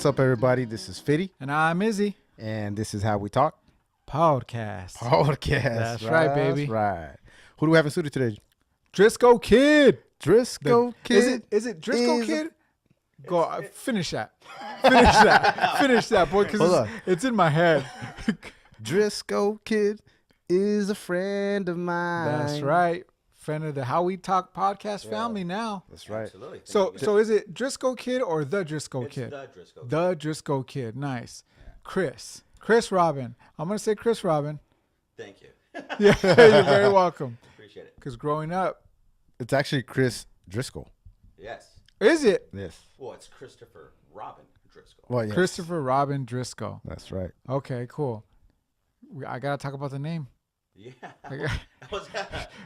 What's up, everybody? This is Fitty. And I'm Izzy. And this is How We Talk Podcast. That's right, baby. That's right. Who do we have in studio today? Drisco Kid. Drisco Kid. Is it Drisco Kid? Go finish that. Finish that, boy, because it's in my head. Drisco Kid is a friend of mine. That's right. Friend of the How We Talk podcast family now. That's right. Absolutely. So is it Drisco Kid or the Drisco Kid? The Driscoll. The Drisco Kid. Nice. Yeah. Chris Robin. I'm going to say Chris Robin. Thank you. Yeah, you're very welcome. Appreciate it. Because growing up. It's actually Chris Driscoll. Yes. Is it? Yes. Well, it's Christopher Robin Driscoll. Well, yes. Christopher Robin Driscoll. That's right. Okay, cool. I got to talk about the name. Yeah.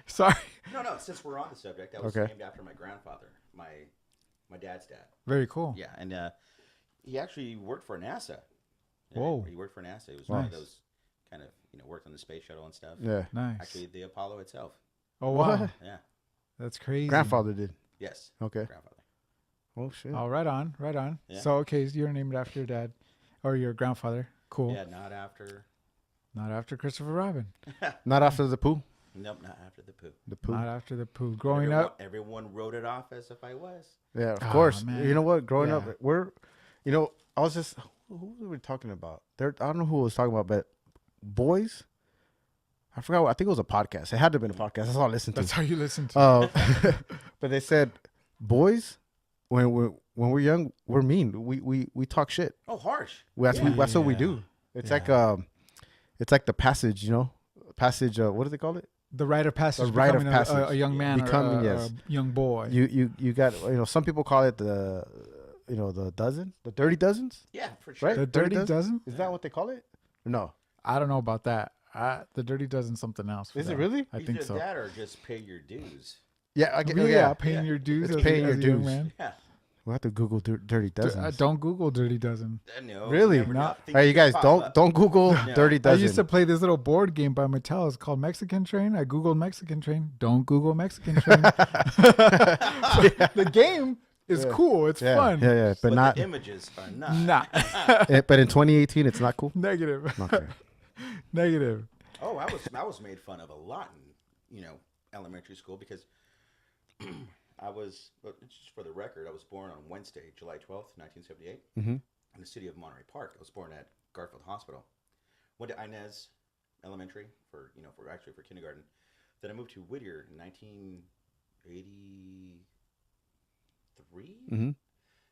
Sorry. No. Since we're on the subject, that was named after my grandfather, my dad's dad. Very cool. Yeah, and he actually worked for NASA. Yeah, Whoa. He worked for NASA. He was one of those kind of, worked on the space shuttle and stuff. Yeah. Nice. Actually, the Apollo itself. Oh, wow. What? Yeah. That's crazy. Grandfather did. Yes. Okay. Grandfather. Oh, shit. Oh, right on. Yeah. So, okay, you're named after your dad or your grandfather. Cool. Yeah, not after Christopher Robin. Not after the poo? Nope, not after the poo. The poo. Not after the poo. Growing up. Everyone wrote it off as if I was. Yeah, of course. Man. You know what? Growing up, I was just, who were we talking about? I don't know who I was talking about, but boys, I forgot. I think it was a podcast. It had to have been a podcast. That's all I listened to. That's how you listen to But they said, boys, when we're young, we're mean. We talk shit. Oh, harsh. That's what we do. It's like the passage, passage. What do they call it? the rite of passage. The rite of becoming passage. a young man Becoming, or a young boy. You got, some people call it the dozen, the dirty dozens. Yeah, for sure. Right? The dirty dozen? Is that what they call it? No. I don't know about that. The dirty dozen something else. Is it really? I think so. That or just pay your dues. Yeah, I get. Paying your dues. It's as paying your a young dues. man. Yeah. We'll have to Google dirty dozens. Don't Google dirty dozen. No. Really? No. Hey, you guys, don't Google dirty I dozen. used to play this little board game by Mattel. It's called Mexican Train. I Googled Mexican Train. Don't Google Mexican Train. The game is cool. It's fun. Yeah, but not the images are not. Nah. But in 2018, it's not cool. Negative. Okay. Negative. Oh, I was made fun of a lot in elementary school because just for the record, I was born on Wednesday, July 12th, 1978, in the city of Monterey Park. I was born at Garfield Hospital. Went to Inez Elementary for kindergarten. Then I moved to Whittier in 1983. Mm-hmm.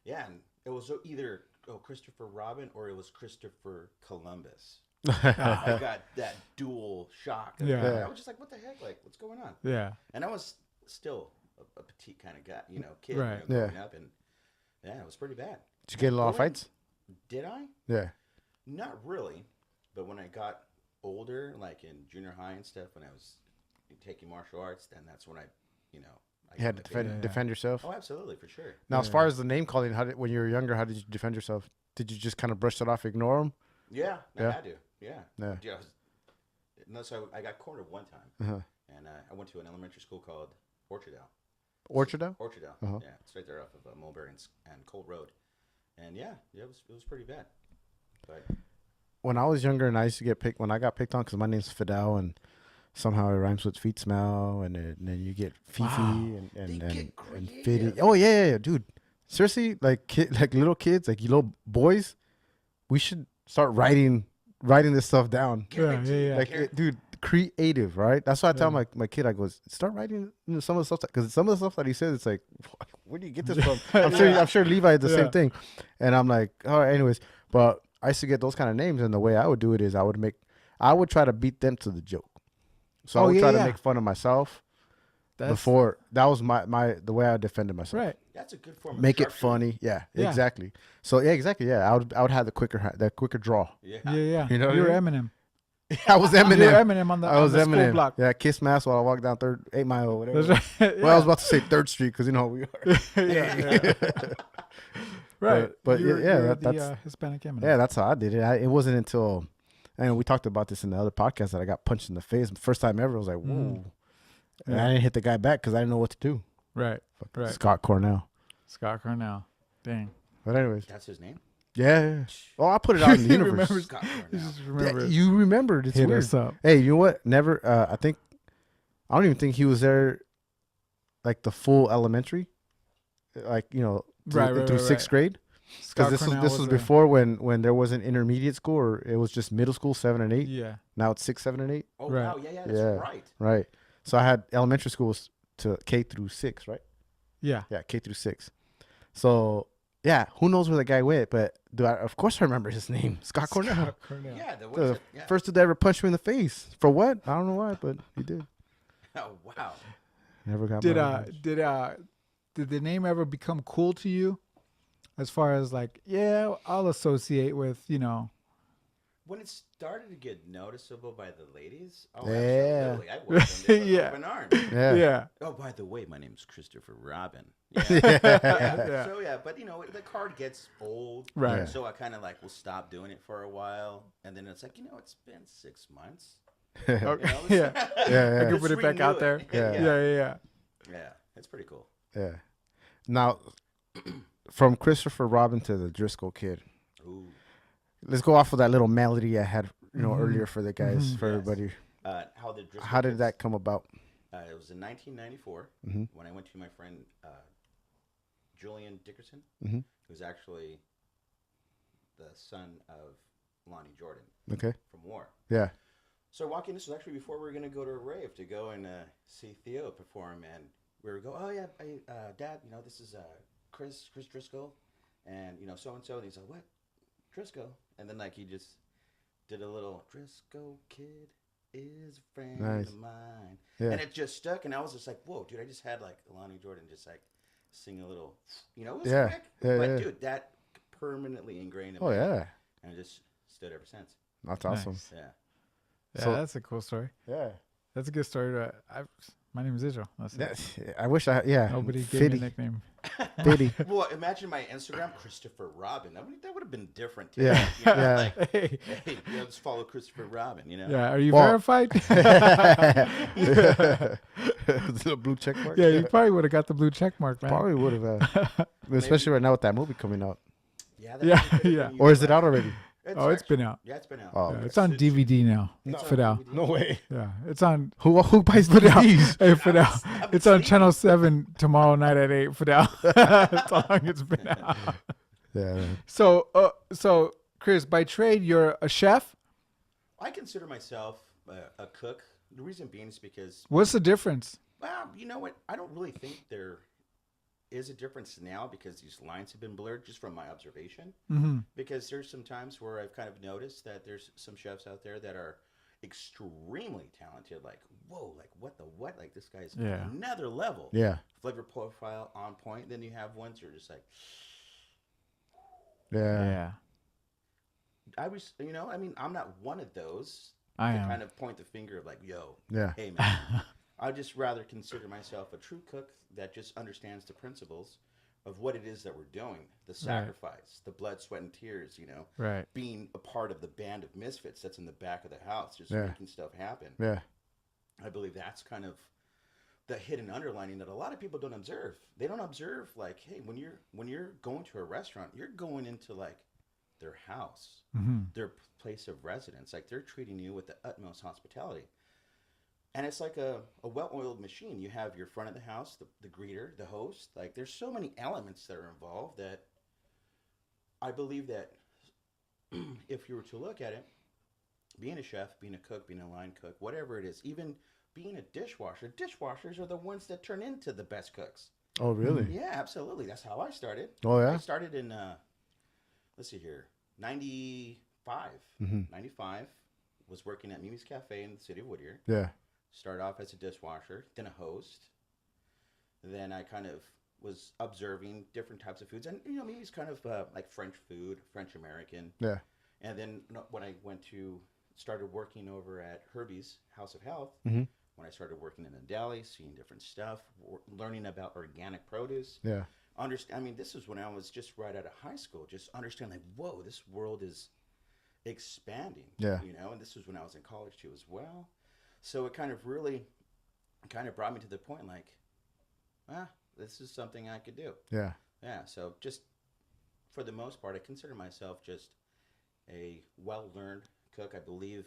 Yeah, and it was either Christopher Robin or it was Christopher Columbus. I got that dual shock. Yeah. I was just like, what the heck? Like, what's going on? Yeah. And I was still a petite kind of guy, kid, Right. growing up, and it was pretty bad. Did you get a lot of fights? Did I? Yeah. Not really, but when I got older, like in junior high and stuff, when I was taking martial arts, then that's when I You had to defend yourself? Oh, absolutely, for sure. Now, as far as the name calling, when you were younger, how did you defend yourself? Did you just kind of brush it off, ignore them? Yeah, I had to. Yeah. So I got cornered one time, and I went to an elementary school called Orchardale. Orchardale? Orchardale. Yeah, it's right there off of Mulberry and Colt Road, and it was pretty bad. But when I was younger and I used to get picked, when I got picked on, because my name's Fidel and somehow it rhymes with feet smell, and then you get Fifi and Fiddy. Oh yeah, dude. Seriously, like little kids, like little boys, we should start writing this stuff down. Yeah. Like, dude, creative, right? That's why I tell my kid, I go, start writing some of the stuff, because some of the stuff that he says, it's like, where do you get this from? I'm sure Levi did the same thing, and I'm like, all right, anyways. But I used to get those kind of names, and the way I would do it is I would try to beat them to the joke. So I would try to make fun of myself. Before that was the way I defended myself. Right. that's a good form. Make of it funny. Yeah, exactly. So exactly. Yeah, I would have the quicker draw. Yeah. You know, you're Eminem. I was Eminem. You're Eminem on the Eminem. school block. Yeah, kiss mask while I walk down 8 Mile or whatever. That's right. Well, I was about to say 3rd Street because you know we are. Yeah. Right. But you're that's the Hispanic Eminem. Yeah, that's how I did it. It wasn't until, and we talked about this in the other podcast, that I got punched in the face. First time ever, I was like, whoa. And I didn't hit the guy back because I didn't know what to do. Right. Scott Cornell. Scott Cornell. Dang. But anyways. That's his name? Yeah. Oh, I put it out in the He universe. remembers. Scott You Cornell. just remember. You remembered. It's Hit weird. us up. Hey, you know what? Never. I think. I don't even think he was there. Like the full elementary, like through Right. sixth grade. Scott Because Cornell this was there. before when there wasn't intermediate school, or it was just middle school 7 and 8. Yeah. Now it's 6, 7, and 8. Oh Right. wow, yeah, that's Yeah. right. Right. So I had elementary schools to K through 6, right? Yeah. Yeah, K through 6. So yeah, who knows where the guy went? But of course I remember his name, Scott Cornell. Scott Cornell. Yeah, the The yeah. first dude that ever punched me in the face. For what? I don't know why, but he did. Oh wow. Never got Did my revenge. did the name ever become cool to you? As far as like, yeah, I'll associate with, When it started to get noticeable by the ladies, oh, Yeah. absolutely. I welcomed it with Yeah. open arms. Yeah. yeah. Oh, by the way, my name's Christopher Robin. Yeah. Yeah. Yeah. So, yeah, but, the card gets old. Right. Yeah. So I kind of, will stop doing it for a while. And then it's like, it's been 6 months. Okay. Let's- Yeah. Yeah. I can let's put it back renew out there. Yeah. Yeah. Yeah, it's pretty cool. Yeah. Now, from Christopher Robin to the Driscoll Kid, Ooh. let's go off of that little melody I had, Mhm. earlier for the guys, Mhm. for Yes. everybody. How Did that come about? It was in 1994 Mhm. when I went to my friend Julian Dickerson, Mhm. who's actually the son of Lonnie Jordan Okay. from War. Yeah. So walking, this was actually before we were going to go to a rave to go and see Theo perform, and we were go, oh yeah, Dad, this is Chris Driscoll, and so and so, and he's like, what, Driscoll? And then he just did a little Drisco Kid is a friend Nice. of mine, Yeah. and it just stuck, and I was just like, whoa, dude, I just had Lonnie Jordan just sing a little, it was Yeah. quick, Yeah, but yeah. dude, that permanently ingrained in Oh me, yeah. and it just stood ever since. That's awesome. Nice. Yeah. Yeah, So- that's a cool story. Yeah. That's a good story. My name is Israel. That's it. I wish I. Yeah. Nobody gave me a Fitty. nickname. Fitty. Well, imagine my Instagram, Christopher Robin. That would have been different. Too. Yeah, yeah. Like, Hey. hey, just follow Christopher Robin. Yeah, are you Well- verified? The blue check mark. Yeah, you probably would have got the blue check mark, man. Probably would have. Especially right now with that movie coming out. Yeah, Yeah, actually could've yeah. been Or is it utilized. out already? Oh, it's been out. Yeah, it's been out. Oh, Yeah, okay. it's on DVD now. It's on Fidel. DVD. No way. Yeah, it's on. Who buys Fidel. DVDs? Hey, Fidel. I've It's on seen Channel 7 tomorrow night at 8. Fidel. That's how long it's been out. Yeah. Man. So Chris, by trade, you're a chef. I consider myself a cook. The reason being is because, What's the difference? well, you know what? I don't really think there is a difference now because these lines have been blurred just from my observation. Mm-hmm. Because there's some times where I've kind of noticed that there's some chefs out there that are extremely talented. Like, whoa, what the what? Like, this guy's Yeah. another level. Yeah. Flavor profile on point. Then you have ones that are just like, Yeah. I'm not one of those I to am. kind of point the finger of like, yo, Yeah. hey man. I'd just rather consider myself a true cook that just understands the principles of what it is that we're doing, the sacrifice, the blood, sweat, and tears, Right. being a part of the band of misfits that's in the back of the house, just Yeah. making stuff happen. Yeah. I believe that's kind of the hidden underlining that a lot of people don't observe. They don't observe like, hey, when you're going to a restaurant, you're going into like their house, Mm-hmm. their place of residence. Like they're treating you with the utmost hospitality. And it's like a well-oiled machine. You have your front of the house, the greeter, the host. Like there's so many elements that are involved that I believe that if you were to look at it, being a chef, being a cook, being a line cook, whatever it is, even being a dishwasher, dishwashers are the ones that turn into the best cooks. Oh, really? Yeah, absolutely. That's how I started. Oh, I yeah. started in, let's see here, 95. Mhm. 95, was working at Mimi's Cafe in the city of Whittier. Yeah. Started off as a dishwasher, then a host. Then I kind of was observing different types of foods. And, Mimi's kind of like French food, French American. Yeah. And then when I started working over at Herbie's House of Health, Mhm. when I started working in a deli, seeing different stuff, learning about organic produce. Yeah. This is when I was just right out of high school, just understanding like, whoa, this world is expanding. Yeah. And this was when I was in college too as well. So it kind of brought me to the point like, this is something I could do. Yeah. Yeah. So just for the most part, I consider myself just a well-learned cook. I believe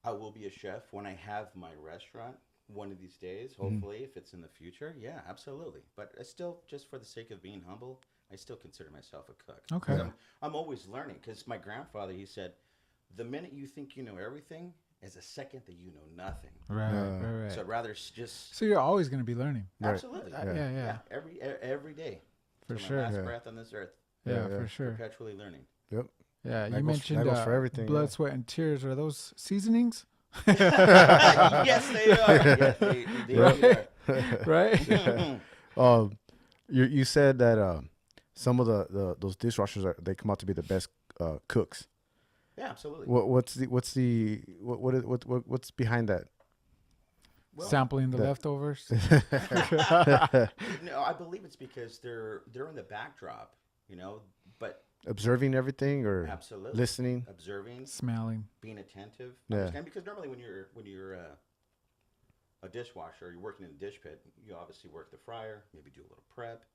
I will be a chef when I have my restaurant one of these days, hopefully, if it's in the future. Yeah, absolutely. But I still, just for the sake of being humble, I still consider myself a cook. Okay. I'm always learning, because my grandfather, he said, the minute you think you know everything is a second that you know nothing. Right. So I'd rather just... So you're always going to be learning. Absolutely. Yeah. Every day. For till sure. my last breath on this earth. Yeah, for sure. Perpetually learning. Yep. Yeah, That you goes- mentioned that goes for everything, blood, sweat, and tears. Are those seasonings? Yes, they are. Yes, they really are. Right? You said that some of those dishwashers they come out to be the best cooks. Yeah, absolutely. What's behind that? Well, Sampling the leftovers. no, I believe it's because they're in the backdrop, but Observing everything or absolutely listening? observing, Smelling. being attentive. Yeah. Understand? Because normally when you're a dishwasher, you're working in a dish pit, you obviously work the fryer, maybe do a little prep,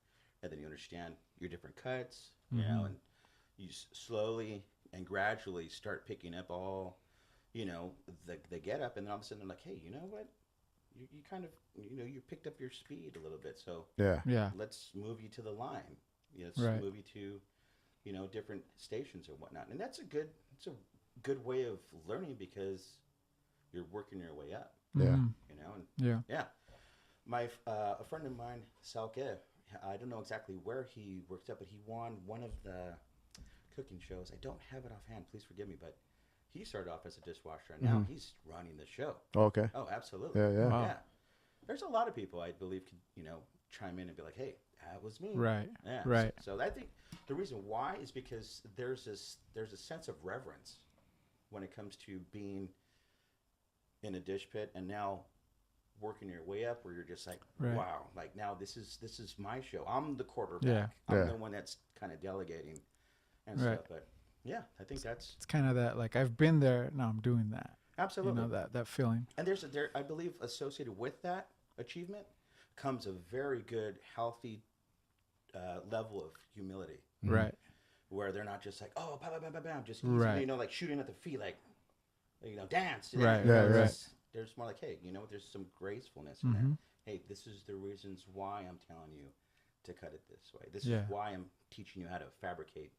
and then you understand your different cuts, and you slowly and gradually start picking up all, the get up, and then all of a sudden they're like, hey, you know what? You kind of, you picked up your speed a little bit, so Yeah. let's move you to the line. Let's Right. move you to, different stations or whatnot. And it's a good way of learning, because you're working your way up, Yeah. and Yeah. my a friend of mine, Salke, I don't know exactly where he worked up, but he won one of the cooking shows. I don't have it offhand. Please forgive me, but he started off as a dishwasher, and now he's running the show. Oh, okay. Oh, absolutely. Yeah. Wow. Yeah. There's a lot of people I believe could, chime in and be like, hey, that was me. Right. Yeah. Right. So I think the reason why is because there's a sense of reverence when it comes to being in a dish pit, and now working your way up, where you're just like, Right. wow, like now this is my show. I'm the quarterback. Yeah. I'm Yeah. the one that's kind of delegating and Right. stuff. But yeah, I think that's It's kind of that, like, I've been there, now I'm doing that. absolutely. That feeling. And there, I believe, associated with that achievement comes a very good, healthy level of humility, Right. where they're not just like, oh, bam, bam, bam, bam, just Right. like shooting at the feet, like, dance. Right, right, There's- There's more like, hey, there's some gracefulness in Mm-hmm. there. Hey, this is the reasons why I'm telling you to cut it this way. This Yeah. is why I'm teaching you how to fabricate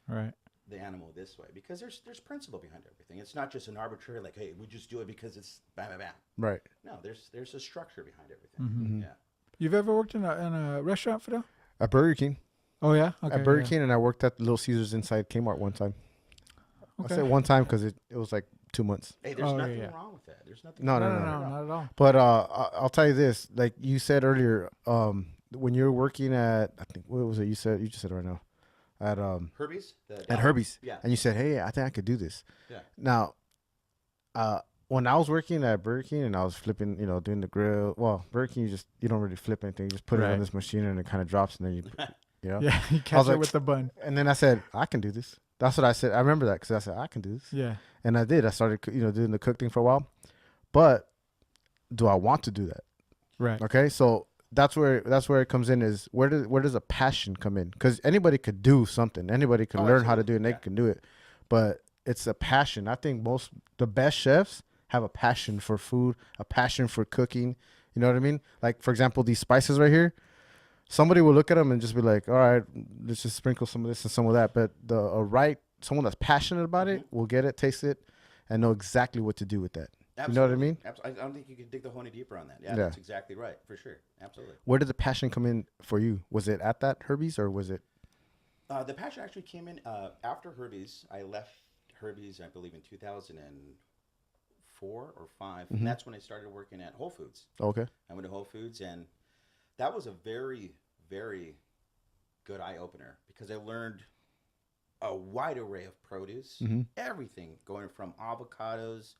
Right. the animal this way, because there's principle behind everything. It's not just an arbitrary, like, hey, we just do it because it's bam, bam, bam. Right. No, there's a structure behind everything. Mm-hmm. Yeah. You've ever worked in a restaurant, Fidel? At Burger King. Oh, yeah? Okay. At Burger yeah. King, and I worked at Little Caesars inside Kmart one time. Okay. I said one time because it was like 2 months. Hey, there's Oh, nothing yeah. wrong with that. There's nothing. No, wrong No, with no, that no, at all. not at all. But I'll tell you this: like you said earlier, when you're working at, I think, what was it? You just said it right now, at Herbie's. at Herbie's. Yeah. And you said, hey, I think I could do this. Yeah. Now, when I was working at Burger King and I was flipping, doing the grill. Well, Burger King, you don't really flip anything. You just put it Right. on this machine and it kind of drops, and then Yeah, you I catch was it like- with the bun. And then I said, I can do this. That's what I said. I remember that because I said, I can do this. Yeah. And I did. I started, doing the cook thing for a while. But do I want to do that? Right. Okay, so that's where it comes in. Is where does a passion come in? Because anybody could do something. Anybody could learn how to do it, and they can do it. But it's a passion. I think the best chefs have a passion for food, a passion for cooking. You know what I mean? Like, for example, these spices right here. Somebody will look at them and just be like, all right, let's just sprinkle some of this and some of that. But someone that's passionate about it will get it, taste it, and know exactly what to do with that. Absolutely. You know what I mean? I don't think you can dig the hole any deeper on that. Yeah, Yeah. that's exactly right. For sure. Absolutely. Where did the passion come in for you? Was it at that Herbie's or was it? The passion actually came in after Herbie's. I left Herbie's, I believe, in 2004 or 5. And that's when I started working at Whole Foods. Okay. I went to Whole Foods, and that was a very, very good eye-opener, because I learned a wide array of produce, everything going from avocados.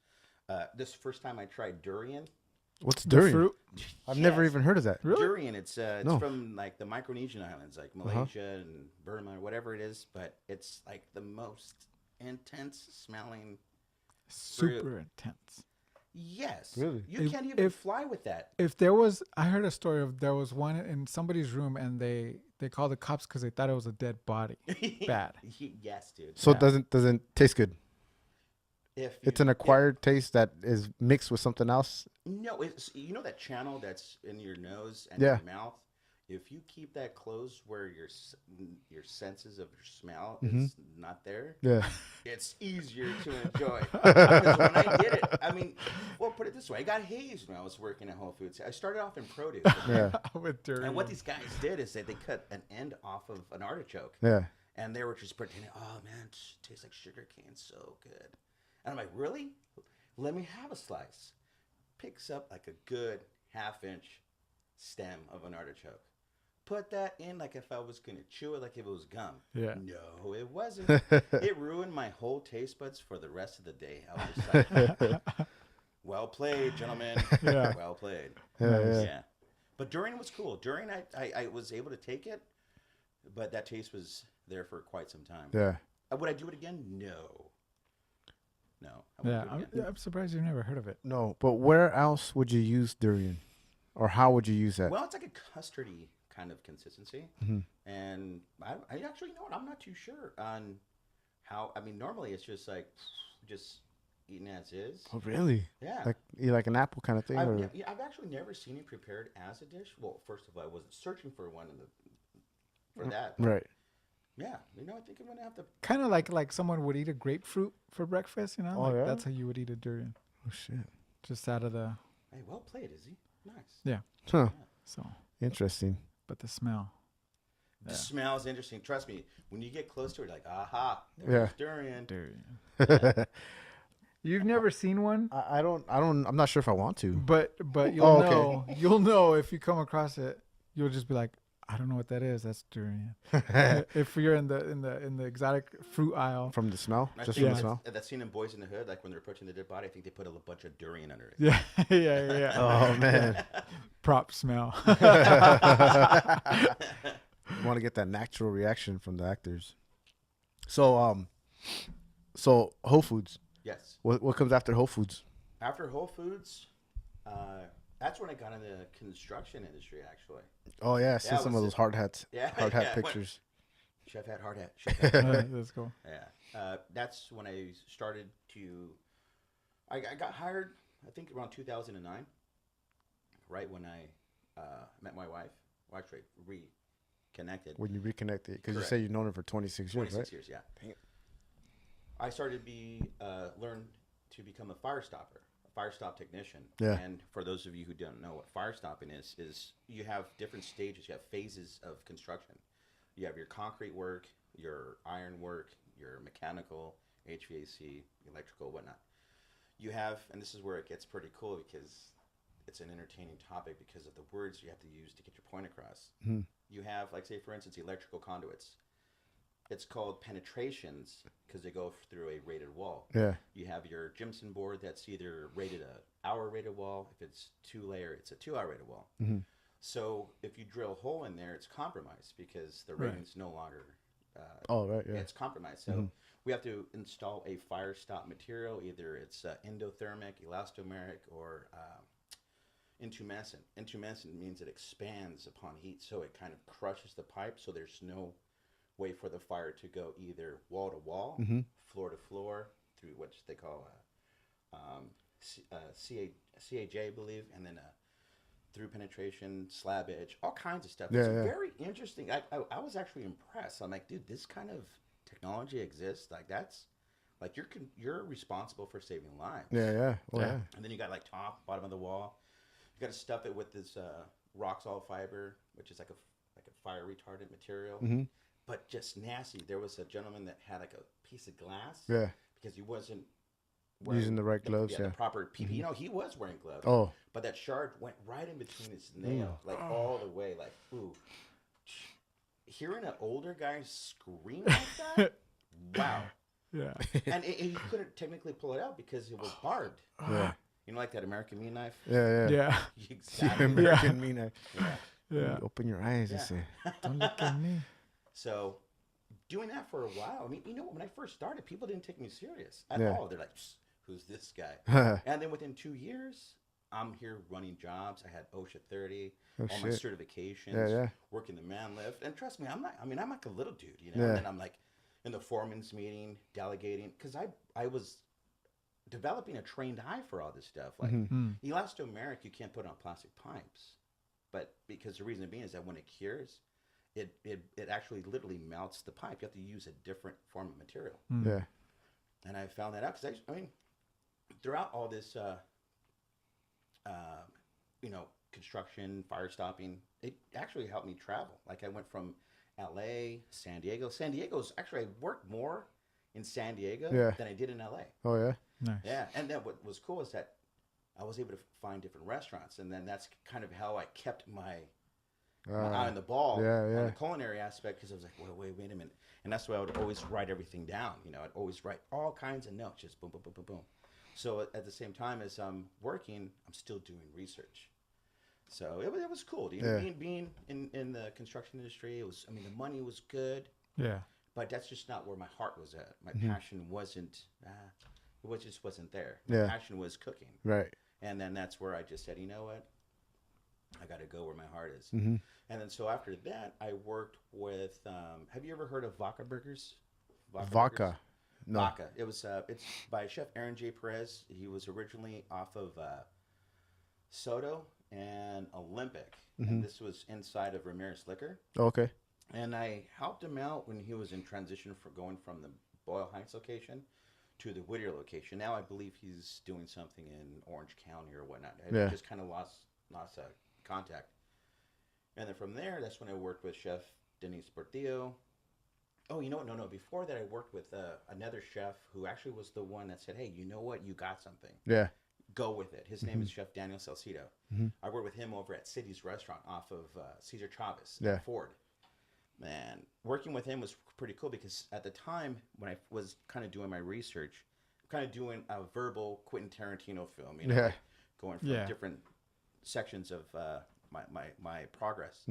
This first time I tried durian. What's The durian? fruit. I've never Yes. even heard of that. Really? Durian, it's No. from like the Micronesian islands, like Malaysia and Burma or whatever it is, but it's like the most intense smelling. Super intense. Yes. Really? You can't even fly with that. I heard a story of there was one in somebody's room, and they they called the cops because they thought it was a dead body. Bad. Yes, dude. So Yeah. it doesn't taste good. If It's an acquired taste that is mixed with something else. No, it's that channel that's in your nose and Yeah. your mouth. If you keep that closed where your senses of your smell Mm-hmm. is not there, Yeah. it's easier to enjoy. Because when I did it, I mean, well, put it this way: I got hazed when I was working at Whole Foods. I started off in produce, Yeah. With durian. and what these guys did is they cut an end off of an artichoke, Yeah. and they were just pretending, "Oh man, it tastes like sugar cane, so good." And I'm like, "Really? Let me have a slice." Picks up like a good half-inch stem of an artichoke. Put that in like if I was gonna chew it like if it was gum. Yeah. No, it wasn't. It ruined my whole taste buds for the rest of the day. I was just like, well played, gentlemen. Yeah. Well played. Yeah. Yeah. But durian was cool. Durian, I was able to take it, but that taste was there for quite some time. Yeah. Would I do it again? No. No. I Yeah, wouldn't do it again. I'm surprised you've never heard of it. No, but where else would you use durian, or how would you use that? Well, it's like a custardy kind of consistency, Mhm. and I actually, you know what? I'm not too sure on how. I mean, normally it's just like just eaten as is. Oh, really? Yeah. Like an apple kind of thing, or I've actually never seen it prepared as a dish. Well, first of all, I wasn't searching for one for that. right? Yeah, you know, I think I'm gonna have to. Kind of like someone would eat a grapefruit for breakfast, you know? Oh, Like, yeah? That's how you would eat a durian. Oh shit! Just out of the, Hey, well played, Izzy. Nice. yeah. Huh? So, Interesting. but the smell. The Yeah. smell is interesting. Trust me, when you get close to it, like, aha, Yeah. there's durian. Durian. You've never seen one? I don't. I'm not sure if I want to. But you'll Oh, okay. know. You'll know if you come across it. You'll just be like, I don't know what that is. That's durian. If you're in the exotic fruit aisle. From the smell, I just think from the smell. that scene in Boys in the Hood, like when they're approaching the dead body, I think they put a bunch of durian under it. Yeah, yeah. Oh man, Prop smell. you want to get that natural reaction from the actors. So so Whole Foods. Yes. What comes after Whole Foods? After Whole Foods, that's when I got into the construction industry, actually. Oh yeah, I see Yeah, some was of those it- hard hat Yeah, hard hat yeah, pictures. Chef hat, hard hat. Chef hat. That's cool. Yeah. That's when I started to. I got hired, I think around 2009, right when I met my wife. Well, actually, reconnected. When you reconnected, because you Correct. say you've known her for 26 years, 26 right? years, yeah. Dang it. I started to learn to become a fire stopper, a fire stop technician. Yeah. And for those of you who don't know what fire stopping is you have different stages, you have phases of construction. You have your concrete work, your iron work, your mechanical, HVAC, electrical, whatnot. You have, and this is where it gets pretty cool because it's an entertaining topic because of the words you have to use to get your point across. Mhm. You have, like, say, for instance, electrical conduits. It's called penetrations because they go through a rated wall. Yeah. You have your Jimson board that's either rated a hour rated wall. If it's 2-layer, it's a 2-hour rated wall. Mhm. So if you drill a hole in there, it's compromised because the Right. rating's no longer. Oh right, yeah. It's compromised. So we have to install a fire stop material. Either it's endothermic, elastomeric, or intumescent. Intumescent means it expands upon heat, so it kind of crushes the pipe. So there's no way for the fire to go either wall to wall, floor to floor, through what they call CAJ, I believe, and then through penetration, slab edge, all kinds of stuff. It's Yeah. very interesting. I was actually impressed. I'm like, dude, this kind of technology exists. Like that's like you're responsible for saving lives. Yeah. Oh Yeah. yeah. And then you got like top, bottom of the wall. You got to stuff it with this Roxol fiber, which is like a fire retardant material, but just nasty. There was a gentleman that had like a piece of glass Yeah. because he wasn't Using the right gloves, the yeah. proper PPE. You know, he was wearing gloves. Oh. But that shard went right in between his nail, like all the way, like, ooh. Hearing an older guy scream like that, wow. Yeah. And he couldn't technically pull it out because it was barbed. Yeah. You know, like that American meat knife? Yeah. Yeah. Exactly. American mean it. Yeah. Yeah. Open your eyes and Yeah. say. Don't look at me. So, doing that for a while, I mean, you know, when I first started, people didn't take me serious at Yeah. all. They're like, who's this guy? And then within 2 years, I'm here running jobs. I had OSHA 30, Oh, all my shit. certifications, Yeah. working the man lift. And trust me, I'm like a little dude, you know. Yeah. And then I'm like in the foreman's meeting, delegating, because I was developing a trained eye for all this stuff. Like elastomeric, you can't put on plastic pipes, but because the reason being is that when it cures, it actually literally melts the pipe. You have to use a different form of material. Yeah. And I found that out because I mean, throughout all this, construction, fire stopping, it actually helped me travel. Like I went from L.A., San Diego. San Diego's actually I worked more in San Diego than I did in L.A. Oh yeah. Nice. Yeah, and then what was cool is that I was able to find different restaurants, and then that's kind of how I kept my eye on the ball on the culinary aspect, because I was like, wait a minute. And that's why I would always write everything down. You know, I'd always write all kinds of notes, just boom, boom, boom, boom, boom. So at the same time as I'm working, I'm still doing research. So it was cool. You know, being in the construction industry, the money was good. Yeah. But that's just not where my heart was at. My passion wasn't, just wasn't there. My passion was cooking. Right. And then that's where I just said, you know what? I got to go where my heart is. Mm-hmm. And then so after that, I worked with, have you ever heard of Vaca Burgers? Vodka. Burgers? No. Vaca. It's by Chef Aaron J. Perez. He was originally off of Soto and Olympic. And this was inside of Ramirez Liquor. Okay. And I helped him out when he was in transition for going from the Boyle Heights location to the Whittier location. Now I believe he's doing something in Orange County or whatnot. I just kind of lost contact. And then from there, that's when I worked with Chef Denise Portillo. Oh, you know what? No. Before that, I worked with another chef who actually was the one that said, hey, you know what? You got something. Yeah. Go with it. His name is Chef Daniel Salcido. I worked with him over at City's Restaurant off of Cesar Chavez at Ford. Man, working with him was pretty cool because at the time when I was kind of doing my research, kind of doing a verbal Quentin Tarantino film, you know, like going from different sections of my progress.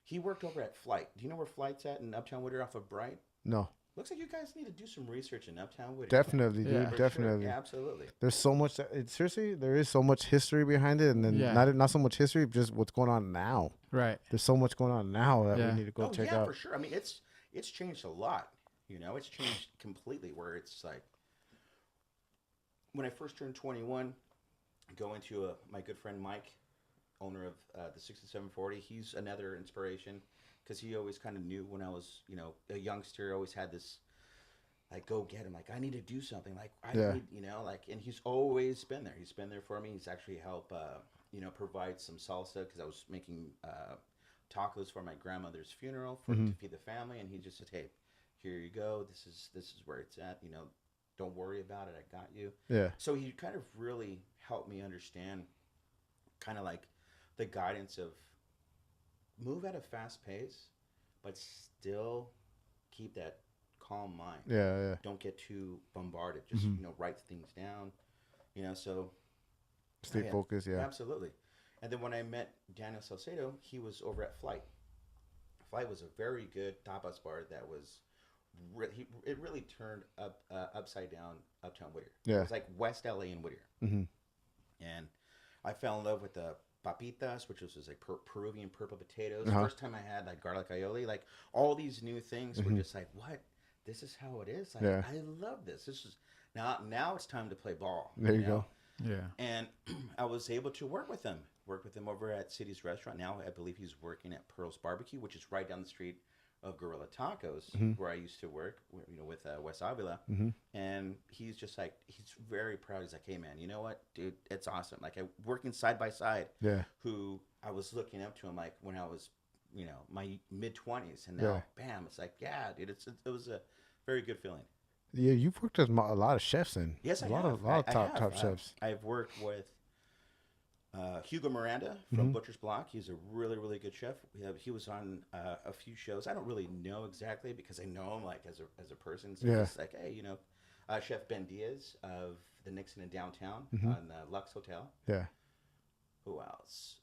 He worked over at Flight. Do you know where Flight's at in Uptown Whittier off of Bright? No. Looks like you guys need to do some research in Uptown Whittier. Definitely, dude. For Definitely. Sure. Yeah, absolutely. There's so much. Seriously, there is so much history behind it, and then not so much history, just what's going on now. Right. There's so much going on now that we need to go check out. Yeah, for sure. I mean, it's changed a lot. You know, it's changed completely. Where it's like when I first turned 21, going to my good friend Mike, owner of the 6740. He's another inspiration because he always kind of knew when I was, you know, a youngster. Always had this. Like, go get him. Like, I need to do something. Like, I need, you know, like, and he's always been there. He's been there for me. He's actually helped, provide some salsa because I was making tacos for my grandmother's funeral to feed the family. And he just said, hey, here you go. This is where it's at. You know, don't worry about it. I got you. Yeah. So he kind of really helped me understand kind of like the guidance of move at a fast pace, but still keep that calm mind. Yeah. Don't get too bombarded. Just write things down. You know, so stay focused. Yeah, absolutely. And then when I met Daniel Salcedo, he was over at Flight. Flight was a very good tapas bar that was. It really turned upside down Uptown Whittier. Yeah, it was like West LA and Whittier. And I fell in love with the papitas, which was like Peruvian purple potatoes. First time I had like garlic aioli, like all these new things were just like, what? This is how it is. Like, I love this. This is now it's time to play ball. There you go. Yeah. And I was able to work with him over at City's Restaurant. Now I believe he's working at Pearl's Barbecue, which is right down the street of Gorilla Tacos, where I used to work, you know, with Wes Avila. And he's just like, he's very proud. He's like, hey man, you know what, dude, it's awesome. Like, I working side by side. Yeah. Who I was looking up to him like when I was, you know, my mid-20s, and now bam, it's like, yeah, dude, it was a very good feeling. Yeah, you've worked with a lot of chefs in. Yes, I have. A lot of top chefs. I've worked with Hugo Miranda from Butcher's Block. He's a really, really good chef. He was on a few shows. I don't really know exactly because I know him like as a person. So it's like, hey, you know, Chef Ben Diaz of the Nixon in downtown on Lux Hotel. Yeah. Who else?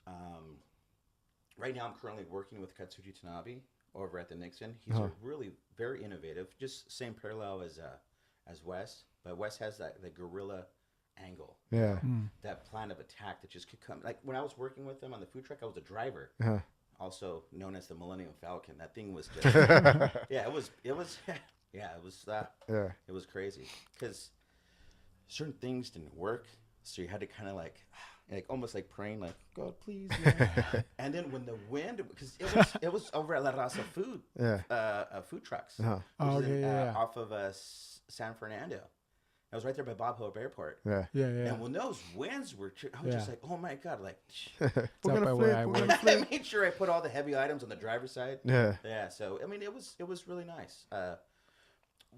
Right now, I'm currently working with Katsuji Tanabe over at the Nixon. He's a really very innovative. Just same parallel as Wes, but Wes has the guerrilla angle. Yeah. That plan of attack that just could come. Like when I was working with them on the food truck, I was a driver, also known as the Millennium Falcon. That thing was just, yeah, it was, yeah, it was, it was crazy because certain things didn't work, so you had to kind of like almost like praying, like God, please. And then when the wind, because it was over at La Raza Food, food trucks, off of San Fernando. I was right there by Bob Hope Airport. Yeah. And when those winds were, I was just like, oh my God, like, we're gonna flip. I made sure I put all the heavy items on the driver's side. Yeah. Yeah. So I mean, it was really nice.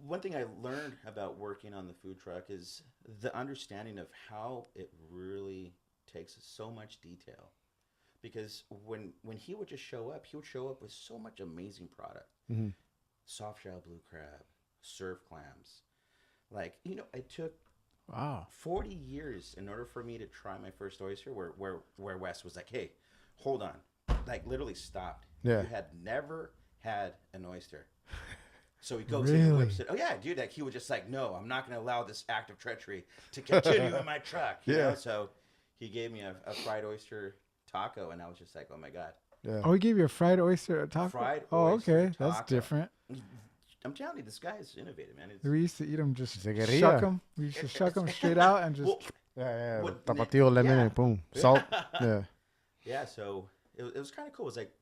One thing I learned about working on the food truck is the understanding of how it really takes so much detail. Because when he would just show up, he would show up with so much amazing product. Soft shell blue crab, surf clams. Like, it took 40 years in order for me to try my first oyster where Wes was like, hey, hold on. Like, literally stopped. Yeah. You had never had an oyster. So he goes and whips it. Oh, yeah, dude. Like, he was just like, no, I'm not going to allow this act of treachery to continue in my truck. You know? So he gave me a fried oyster taco, and I was just like, oh, my God. Yeah. Oh, he gave you a fried oyster taco? Oyster okay. That's taco. different. I'm telling you, this guy is innovative, man. We used to eat them just Seguería. shuck them. We used to shuck them straight out and just... Tapatio, lemon, and boom. Salt. Yeah. Yeah, so it was kind of cool. It was like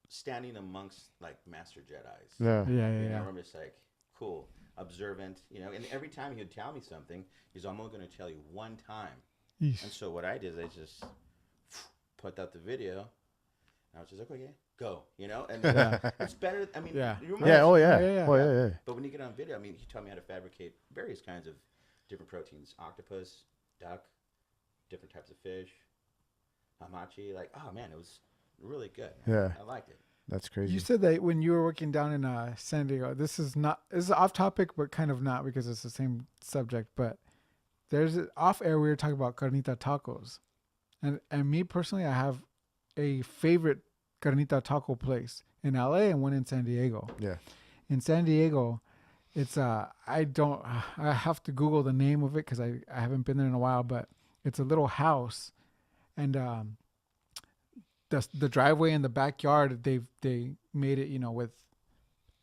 standing amongst, like, Master Jedis. Yeah. Yeah. I'm just like, cool, observant, and every time he would tell me something, he's only going to tell you one time. Yeesh. And so what I did is I just put out the video. I was just like, okay, go, and it's better. I mean, you remember, Oh yeah. But when you get on video, I mean, he taught me how to fabricate various kinds of different proteins: octopus, duck, different types of fish, hamachi. Like, oh man, it was really good. Yeah, I liked it. That's crazy. You said that when you were working down in San Diego. This is off topic, but kind of not because it's the same subject. But there's off air we were talking about carnita tacos, and me personally, I have a favorite carnita taco place in LA and one in San Diego. Yeah. In San Diego, it's I have to Google the name of it because I haven't been there in a while, but it's a little house, and the driveway in the backyard they made it with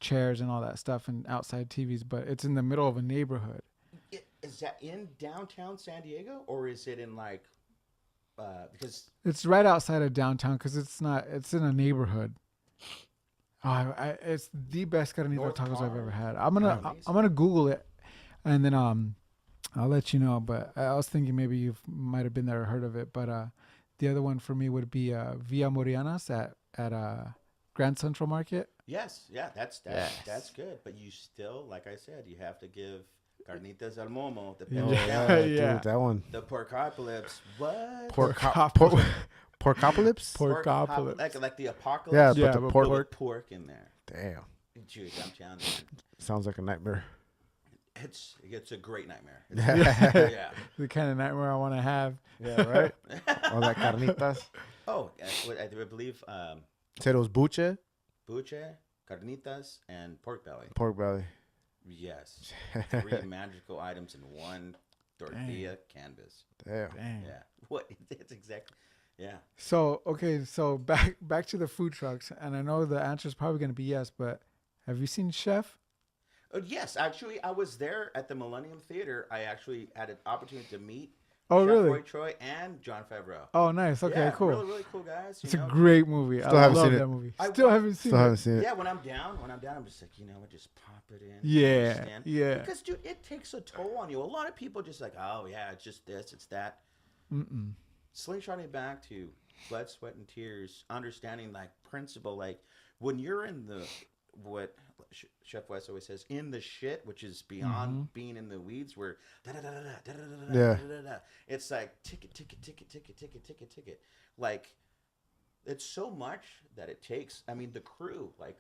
chairs and all that stuff and outside TVs, but it's in the middle of a neighborhood. Is that in downtown San Diego, or is it in like? Because it's right outside of downtown because it's in a neighborhood. It's the best carnita tacos I've ever had. I'm gonna Google it, and then I'll let you know. But I was thinking maybe you might have been there or heard of it. But the other one for me would be Villa Morianas at Grand Central Market. Yes, that's good. But you still, like I said, you have to give carnitas al momo, the dude, that one. The porkopolis. What? Porkopolis? Porkopolis. Like the apocalypse. Yeah, but the pork in there. Damn. Dude, I'm telling you. Sounds like a nightmare. It's a great nightmare. Yeah. The kind of nightmare I want to have. Yeah, right? All that carnitas. Oh, I believe... Said it was buche? Buche, carnitas, and pork belly. Pork belly. Yes. 3 magical items in one tortilla canvas. Damn. Yeah. What? It's exactly... Yeah. So, okay, so back to the food trucks, and I know the answer is probably going to be yes, but have you seen Chef? Yes, actually, I was there at the Millennium Theater. I actually had an opportunity to meet Chef really? Roy Troy and John Favreau. Oh, nice. Okay, yeah, cool. Really, really cool guys. It's a great movie. I love that movie. Still haven't seen it. Yeah, when I'm down, I'm just like, I just pop it in. Yeah. Because, dude, it takes a toll on you. A lot of people just like, oh, yeah, it's just this, it's that. Slingshotting back to blood, sweat, and tears, understanding, like, principle. Like, when you're in what Chef Wes always says, in the shit, which is beyond being in the weeds, where it's like ticket. Like, it's so much that it takes. I mean, the crew, like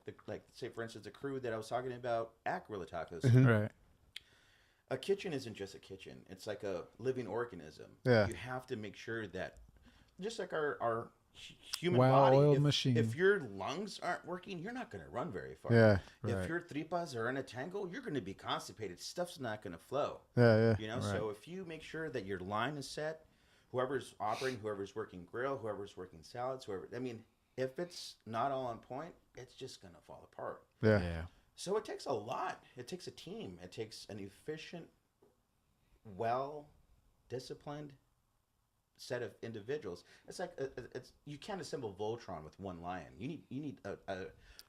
say for instance, the crew that I was talking about at Gorilla Tacos. Right. A kitchen isn't just a kitchen. It's like a living organism. Yeah. You have to make sure that, just like our human body. If your lungs aren't working, you're not going to run very far. Yeah. If your tripas are in a tangle, you're going to be constipated. Stuff's not going to flow. Yeah. You know, so if you make sure that your line is set, whoever's operating, whoever's working grill, whoever's working salads, if it's not all on point, it's just going to fall apart. Yeah. So it takes a lot. It takes a team. It takes an efficient, well-disciplined set of individuals. It's like you can't assemble Voltron with one lion. You need a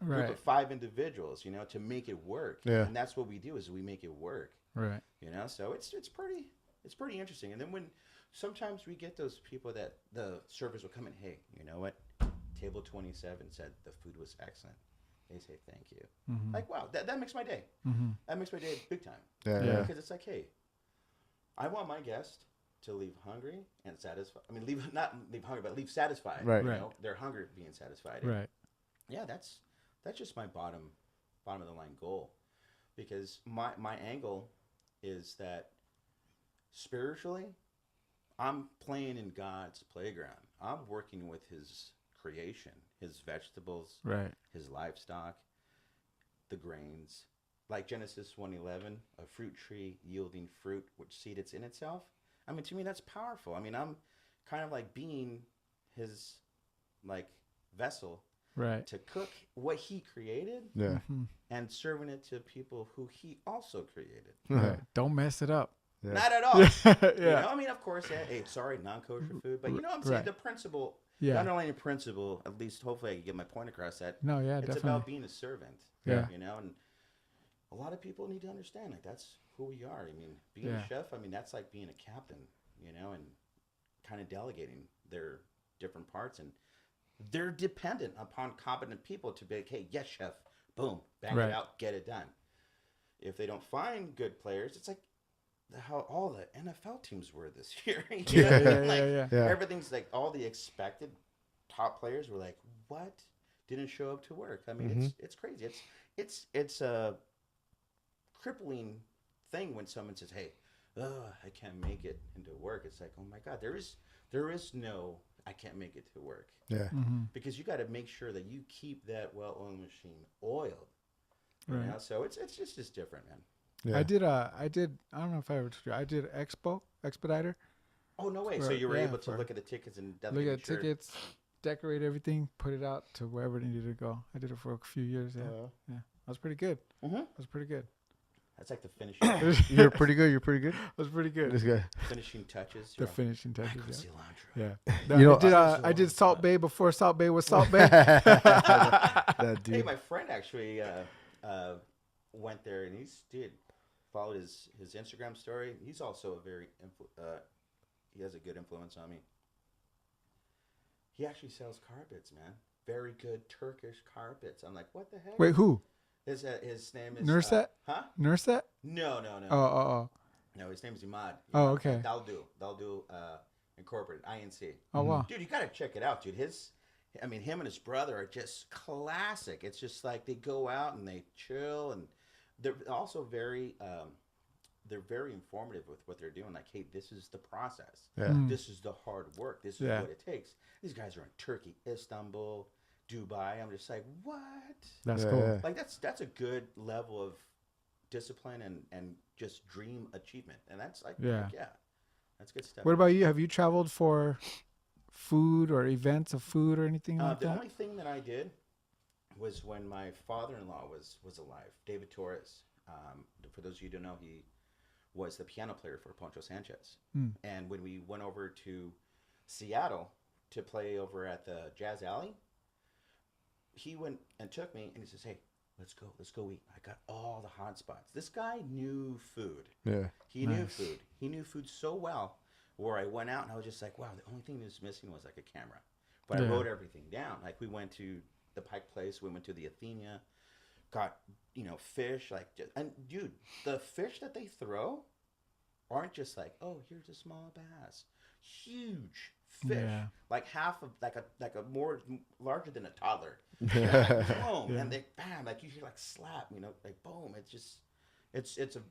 group of 5 individuals, you know, to make it work. Yeah. And that's what we do is we make it work. Right. You know, so it's pretty interesting. And then when sometimes we get those people that the servers will come in, hey, you know what? Table 27 said the food was excellent. They say thank you. Mm-hmm. Like, wow, that makes my day. Mm-hmm. That makes my day big time. Yeah. Because it's like, hey, I want my guest to leave hungry and satisfied. I mean, not leave hungry, but leave satisfied. Right. You know, their hunger being satisfied. And Right. yeah, that's just my bottom of the line goal. Because my angle is that spiritually, I'm playing in God's playground. I'm working with his creation, his vegetables, Right. his livestock, the grains. Like Genesis 1:11, a fruit tree yielding fruit which seed it's in itself. I mean, to me, that's powerful. I mean, I'm kind of like being his like vessel Right. to cook what he created Yeah. Mm-hmm. and serving it to people who he also created. Right. Don't mess it up. Yeah. Not at all. Yeah. You know, I mean, of course, hey, sorry, non-kosher food, but you know what I'm saying? Right. The principle, Yeah. the underlying principle, at least hopefully I can get my point across that No. Yeah. it's Definitely. about being a servant. Yeah. You know, and a lot of people need to understand like that's who we are. I mean, being Yeah. a chef, I mean, that's like being a captain, you know, and kind of delegating their different parts. And they're dependent upon competent people to be like, hey, yes, chef, boom, bang Right. it out, get it done. If they don't find good players, it's like how all the NFL teams were this year. You know what I mean? Like, Yeah. everything's like all the expected top players were like, what? Didn't show up to work. I mean, it's crazy. It's a crippling thing when someone says, hey, I can't make it into work. It's like, oh my God, there is no I can't make it to work. Yeah. Mm-hmm. Because you got to make sure that you keep that well-oiled machine oiled. You Right. know? So it's just different, man. Yeah. I did. I don't know if I ever told you. I did Expediter. Oh no way! So Right, you were yeah, able to for- look at the tickets and Look definitely at tickets, decorate everything, put it out to wherever it needed to go. I did it for a few years. Yeah. Yeah. That was pretty good. Mm-hmm. That was pretty good. That's like the finishing You're pretty good. You're pretty good. That was pretty good. This guy. finishing touches. The You're finishing like, touches. cilantro. Yeah. You know, I did Salt Bay before Salt Bay was Salt Bay. that dude. Hey, my friend actually went there and followed his Instagram story. He's also a very he has a good influence on me. He actually sells carpets, man. Very good Turkish carpets. I'm like, what the heck? Wait, who? His name is Nurset? Huh? Nurset? No. Oh. No, his name is Imad. Oh, okay. Daldu Incorporated, INC. Oh, wow. Dude, you gotta check it out, dude. Him and his brother are just classic. It's just like they go out and they chill, and they're also very informative with what they're doing. Like, hey, this is the process. Yeah. This is the hard work. This is Yeah. what it takes. These guys are in Turkey, Istanbul, Dubai. I'm just like, what? That's Yeah, cool. yeah. Like that's a good level of discipline and just dream achievement. And that's like, Yeah. that's good stuff. What about you? Have you traveled for food or events of food or anything like The that? only thing that I did was when my father-in-law was alive, David Torres. For those of you who don't know, he was the piano player for Poncho Sanchez. Mm. And when we went over to Seattle to play over at the Jazz Alley, he went and took me and he says, hey, let's go eat. I got all the hot spots. This guy knew food. Yeah. He knew Nice. food. He knew food so well where I went out and I was just like, wow, the only thing that was missing was like a camera. But I Yeah. wrote everything down. Like we went to the Pike Place, we went to the Athenia, got, fish. And dude, the fish that they throw aren't just like, oh, here's a small bass. Huge fish. Yeah. Like half of, like a more larger than a toddler. Boom. Yeah. And they bam, like you hear like slap, like boom. It's just, it's a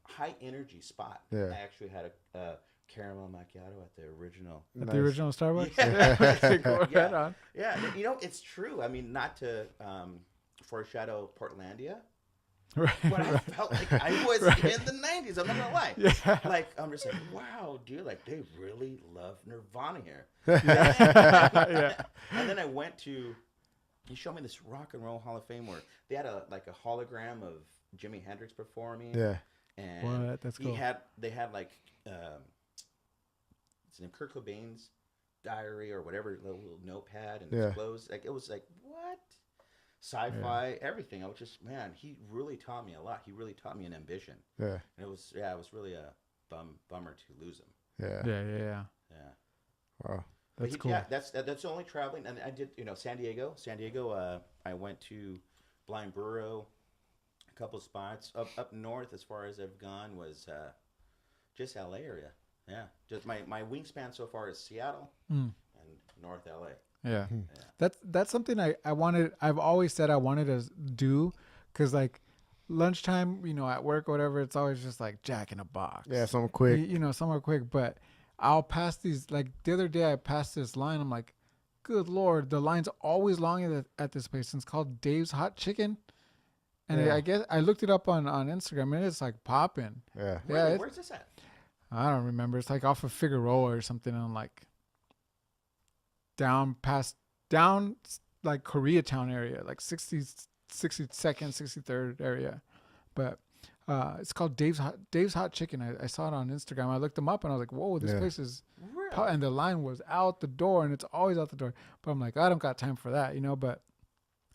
high energy spot. Yeah. I actually had a caramel macchiato at the original. At the original Starbucks. Yeah. Go Yeah. right on. Yeah, you know, it's true. I mean, not to foreshadow Portlandia, Right. but I felt like I was in the 90s. I'm not gonna lie. Yeah. Like, I'm just like, wow, dude, like they really love Nirvana here. Yeah. And then I went to, he showed me this Rock and Roll Hall of Fame where they had a hologram of Jimi Hendrix performing. Yeah. And What? That's cool. they had like it's in Kurt Cobain's diary or whatever, little notepad and his clothes. Like, it was like, what? Sci-fi, everything. I was just, man, he really taught me a lot. He really taught me an ambition. Yeah. And it was really a bummer to lose him. Yeah. Yeah. Yeah. Wow. That's But cool. Yeah, that's the only traveling. And I did, San Diego. I went to Blind Burro, a couple spots. Up north, as far as I've gone, was just LA area. Yeah, just my wingspan so far is Seattle and North LA. Yeah. That's something I wanted. I've always said I wanted to do, because like lunchtime, at work or whatever, it's always just like Jack in a Box. Yeah, something quick. Somewhere quick. But I'll pass these. Like the other day, I passed this line. I'm like, good Lord, the line's always long at this place. It's called Dave's Hot Chicken. And I guess I looked it up on Instagram, and it's like popping. Yeah. Really? Where's this at? I don't remember. It's like off of Figueroa or something. And I'm like down like Koreatown area, like 62nd, 63rd area. But it's called Dave's Hot Chicken. I saw it on Instagram. I looked them up and I was like, whoa, this place is Really? and the line was out the door, and it's always out the door. But I'm like, I don't got time for that, but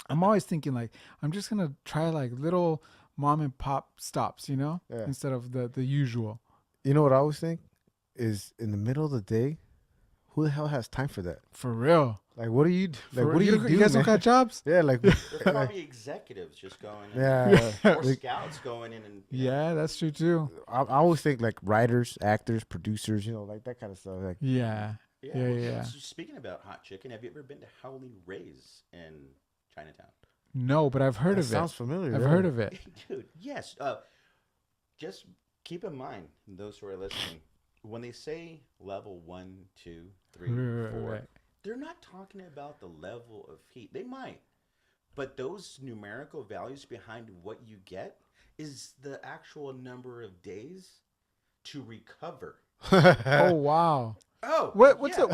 I'm always thinking like, I'm just going to try like little mom and pop stops, instead of the usual. You know what I always think is, in the middle of the day, who the hell has time for that? For real. Like, what do you do? Like, For what do real. you do, You guys don't man? got jobs? Yeah, like, There's probably executives just going in. yeah. Or Like, scouts going in and Yeah, that's true too. I always think like writers, actors, producers, like that kind of stuff. Like, Yeah. Yeah. So speaking about hot chicken, have you ever been to Howley Ray's in Chinatown? No, but I've heard that of sounds it. familiar. I've yeah. heard of it. Dude, yes. Just keep in mind, those who are listening, when they say level 1, 2, 3, 4, Right. they're not talking about the level of heat. They might, but those numerical values behind what you get is the actual number of days to recover. Oh wow. Oh, What's yeah.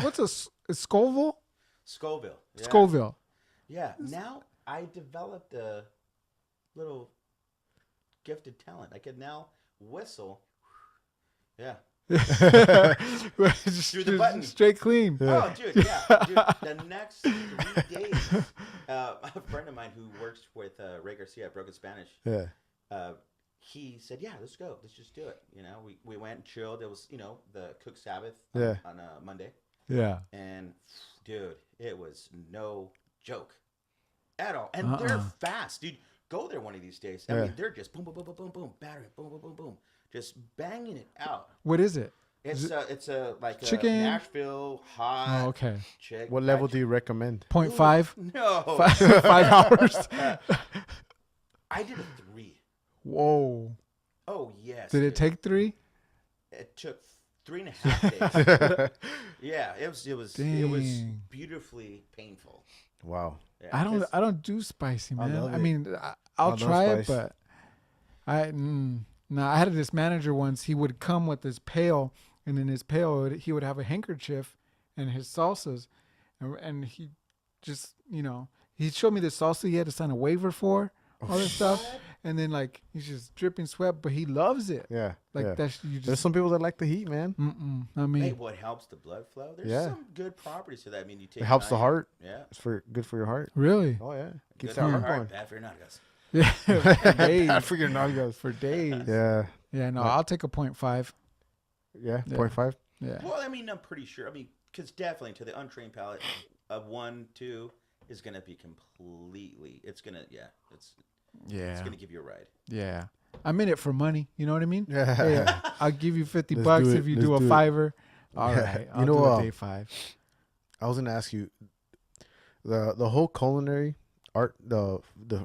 a Scoville? Scoville? Yeah. Scoville. Yeah. Now I developed a little gifted talent. I can now whistle. Yeah. Through the button. Straight clean. Yeah. Oh, dude, yeah. Dude, the next 3 days, a friend of mine who works with Ray Garcia at Broken Spanish, Yeah. he said, yeah, let's go. Let's just do it. We went and chilled. It was, the Cook Sabbath Yeah. on Monday. Yeah. And, dude, it was no joke at all. And they're fast, dude. Go there one of these days. I mean, they're just boom, boom, boom, boom, boom, boom, battery, boom, boom, boom, boom. Just banging it out. What is it? It's a chicken? a Nashville hot Oh, okay. chick. What level do you recommend? 0.5? No. 5 hours? I did a 3. Whoa. Oh, yes. Did it dude. take 3? It took 3.5 days. Yeah, it was Dang. beautifully painful. Wow. Yeah, I don't do spicy, I man. love I it. mean, I'll love try it, spice. but I had this manager once. He would come with this pail, and in his pail he would have a handkerchief and his salsas, and he just he showed me the salsa he had to sign a waiver for, all this stuff, and then like he's just dripping sweat, but he loves it. Yeah. Like yeah. that's you just. There's some people that like the heat, man. I mean, hey, what helps the blood flow? There's Yeah. some good properties to that. I mean, you take It helps the iron. heart. Yeah. It's good for your heart. really? Oh yeah. Keeps Good that for your heart going. bad for your nalgas. Yeah, for days. Bad for your nalgas. For days. Yeah. Yeah, no, Yeah. I'll take a 0.5. Yeah. Yeah. 0.5. Yeah. Well, I mean, I'm pretty sure. I mean, because definitely to the untrained palate, a 1, 2 is gonna be completely. It's gonna Yeah. gonna give you a ride. Yeah. I'm in it for money. You know what I mean? Yeah. Hey, I'll give you 50 Let's bucks do it. if you Let's do a do it. $5. All Yeah. right. I'll You know do what? a day 5. I was gonna ask you, the whole culinary art, the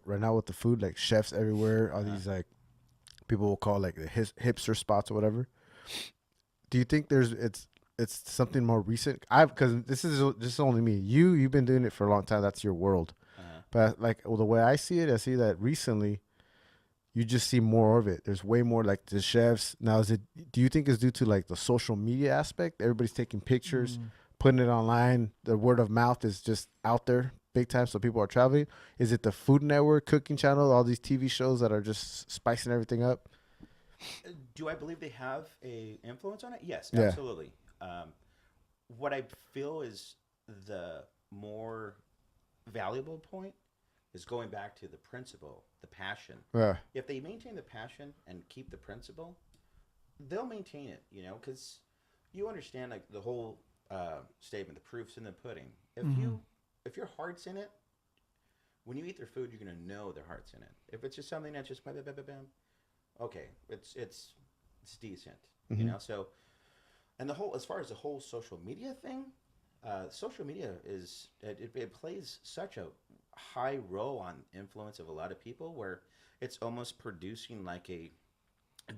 right now with the food, like chefs everywhere, all these like people will call like the hipster spots or whatever. do you think it's something more recent? Because this is just only me. You've been doing it for a long time. That's your world. But like the way I see it, I see that recently you just see more of it. There's way more like the chefs now. Do you think it's due to like the social media aspect? Everybody's taking pictures, putting it online. The word of mouth is just out there big time, so people are traveling. Is it the Food Network, Cooking Channel, all these TV shows that are just spicing everything up? Do I believe they have a influence on it? Yes, Yeah. absolutely. What I feel is the more valuable point is going back to the principle, the passion. Yeah. If they maintain the passion and keep the principle, they'll maintain it. Because you understand like the whole statement, the proof's in the pudding. If your heart's in it, when you eat their food, you're gonna know their heart's in it. If it's just something that's just bam, bam, bam, bam, okay, it's decent. So, and the whole, as far as the whole social media thing, social media it plays such a high role on influence of a lot of people, where it's almost producing like a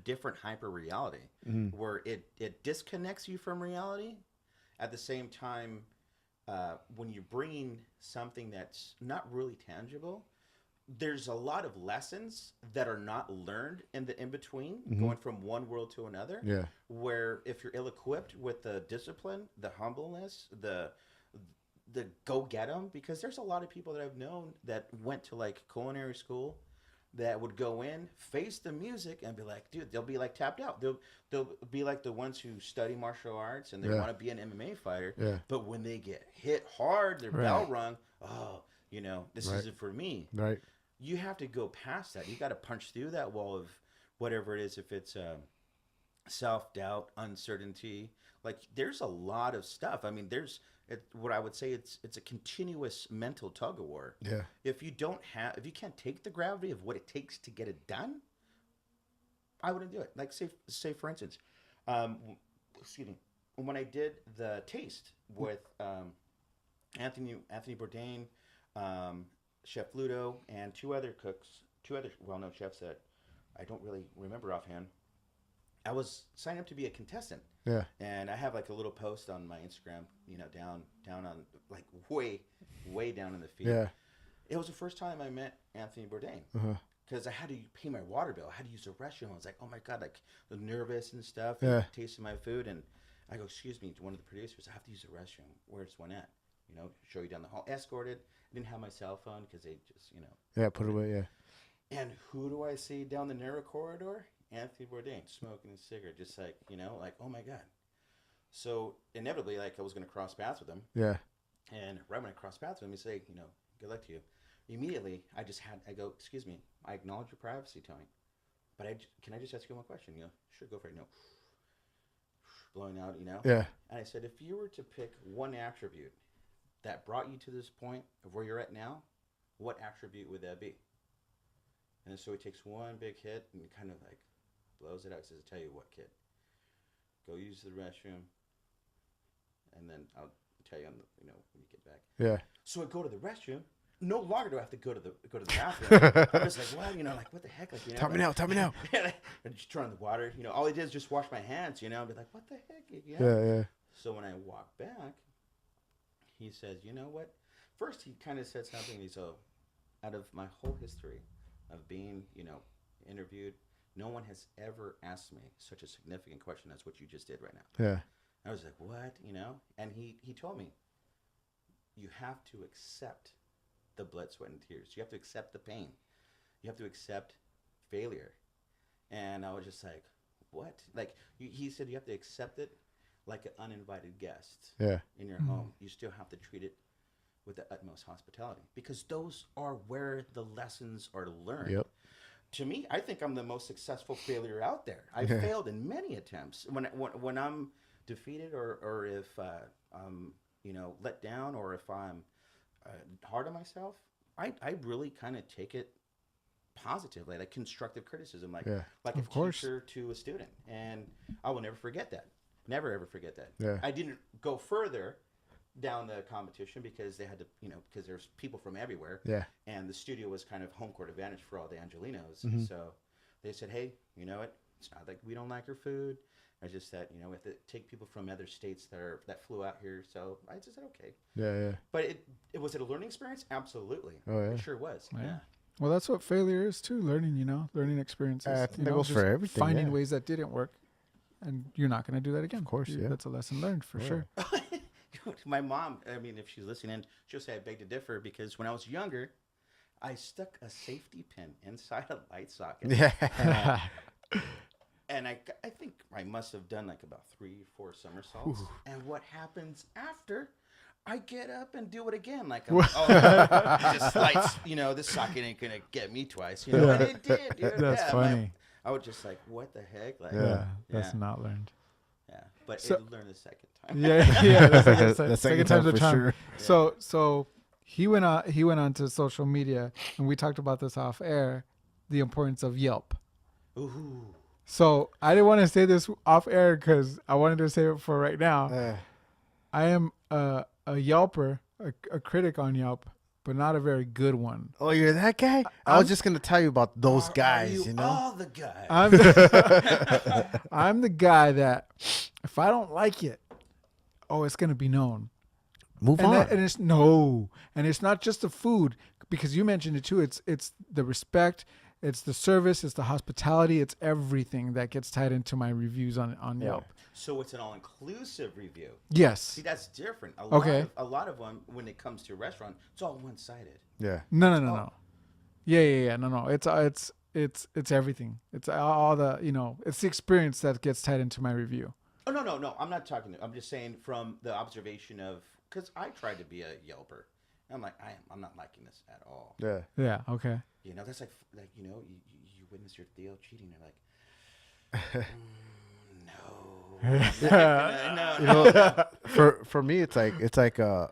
different hyper reality, where it disconnects you from reality. At the same time, when you're bringing something that's not really tangible, there's a lot of lessons that are not learned in the in between, going from one world to another. Yeah. Where if you're ill-equipped with the discipline, the humbleness, the go get them, because there's a lot of people that I've known that went to like culinary school that would go in, face the music, and be like, dude, they'll be like tapped out. They'll be like the ones who study martial arts and they want to be an MMA fighter. Yeah. But when they get hit hard, their bell rung. Oh, this isn't for me. Right. You have to go past that. You got to punch through that wall of whatever it is. If it's self-doubt, uncertainty, like there's a lot of stuff. I mean, what I would say it's a continuous mental tug of war. Yeah. If you can't take the gravity of what it takes to get it done, I wouldn't do it. Like say for instance, excuse me, when I did the taste with Anthony Bourdain, Chef Ludo, and two other well-known chefs that I don't really remember offhand, I was signed up to be a contestant. Yeah. And I have like a little post on my Instagram, down on like way down in the feed. Yeah. It was the first time I met Anthony Bourdain. Because I had to pay my water bill. I had to use the restroom. I was like, oh my God, like nervous and stuff. Yeah. Tasting my food. And I go, excuse me, to one of the producers, I have to use the restroom. Where's one at? Show you down the hall. Escorted. I didn't have my cell phone because they just, Yeah, put it away, yeah. And who do I see down the narrow corridor? Anthony Bourdain, smoking a cigarette, just like, like, oh my God. So inevitably, like I was going to cross paths with him. Yeah. And right when I cross paths with him, he say, good luck to you. Immediately, I go, excuse me, I acknowledge your privacy, Tony. But can I just ask you one question? Sure, go for it. Blowing out, Yeah. And I said, if you were to pick one attribute that brought you to this point of where you're at now, what attribute would that be? And so he takes one big hit and kind of like blows it out. He says, I tell you what, kid, go use the restroom, and then I'll tell you when you get back. Yeah. So I go to the restroom. No longer do I have to go to the bathroom. I'm just like, what? Like what the heck? Like, Tell me now. And just turn on the water. All I did is just wash my hands. I'd be like, what the heck? Yeah. So when I walk back, he says, you know what? First, he kind of said something. He's out of my whole history of being, interviewed, no one has ever asked me such a significant question as what you just did right now. Yeah. I was like, what? And he told me, you have to accept the blood, sweat, and tears. You have to accept the pain. You have to accept failure. And I was just like, what? Like, he said you have to accept it like an uninvited guest in your home. You still have to treat it with the utmost hospitality, because those are where the lessons are learned. Yep. To me, I think I'm the most successful failure out there. I failed in many attempts. When I'm defeated or if I'm let down, or if I'm hard on myself, I really kind of take it positively, like constructive criticism, like a teacher to a student, and I will never forget that. Never ever forget that. Yeah. I didn't go further down the competition because they had to, because there's people from everywhere. Yeah. And the studio was kind of home court advantage for all the Angelinos. So they said, hey, you know what? It's not like we don't like your food. It's just that we have to take people from other states that flew out here. So I just said okay. Yeah. But it was it a learning experience? Absolutely. Oh yeah. It sure was. Yeah. Yeah. Well, that's what failure is too. Learning, learning experiences. I think that goes for everything. Finding ways that didn't work, and you're not going to do that again. Of course, yeah. That's a lesson learned for sure. My mom, I mean, if she's listening, she'll say I beg to differ because when I was younger, I stuck a safety pin inside a light socket. Yeah. And I think I must have done like about 3-4 somersaults. And what happens after? I get up and do it again. Like, this lights, this socket ain't going to get me twice. And it did, dude. That's funny. I was just like, what the heck? Like, That's not learned. Yeah, but it learned the second time. Yeah. The second time's time the for charm. sure. So he went on to social media, and we talked about this off air, the importance of Yelp. Ooh. So I didn't want to say this off air because I wanted to say it for right now. I am a Yelper, a critic on Yelp, but not a very good one. Oh, you're that guy? I was just gonna tell you about those guys. All the guys. I'm the guy that if I don't like it, it's gonna be known. Move on. And it's not just the food, because you mentioned it too. It's the respect, it's the service, it's the hospitality, it's everything that gets tied into my reviews on Yelp. So it's an all-inclusive review. Yes. See, that's different. A lot of them, when it comes to a restaurant, it's all one-sided. Yeah. No. Yeah. No. It's everything. It's all the, it's the experience that gets tied into my review. Oh, no. I'm not talking. I'm just saying from the observation of, because I tried to be a Yelper. And I'm like, I'm not liking this at all. Yeah. Yeah. Okay. That's like you witness your Theo cheating. You're like, no. For me, it's like it's a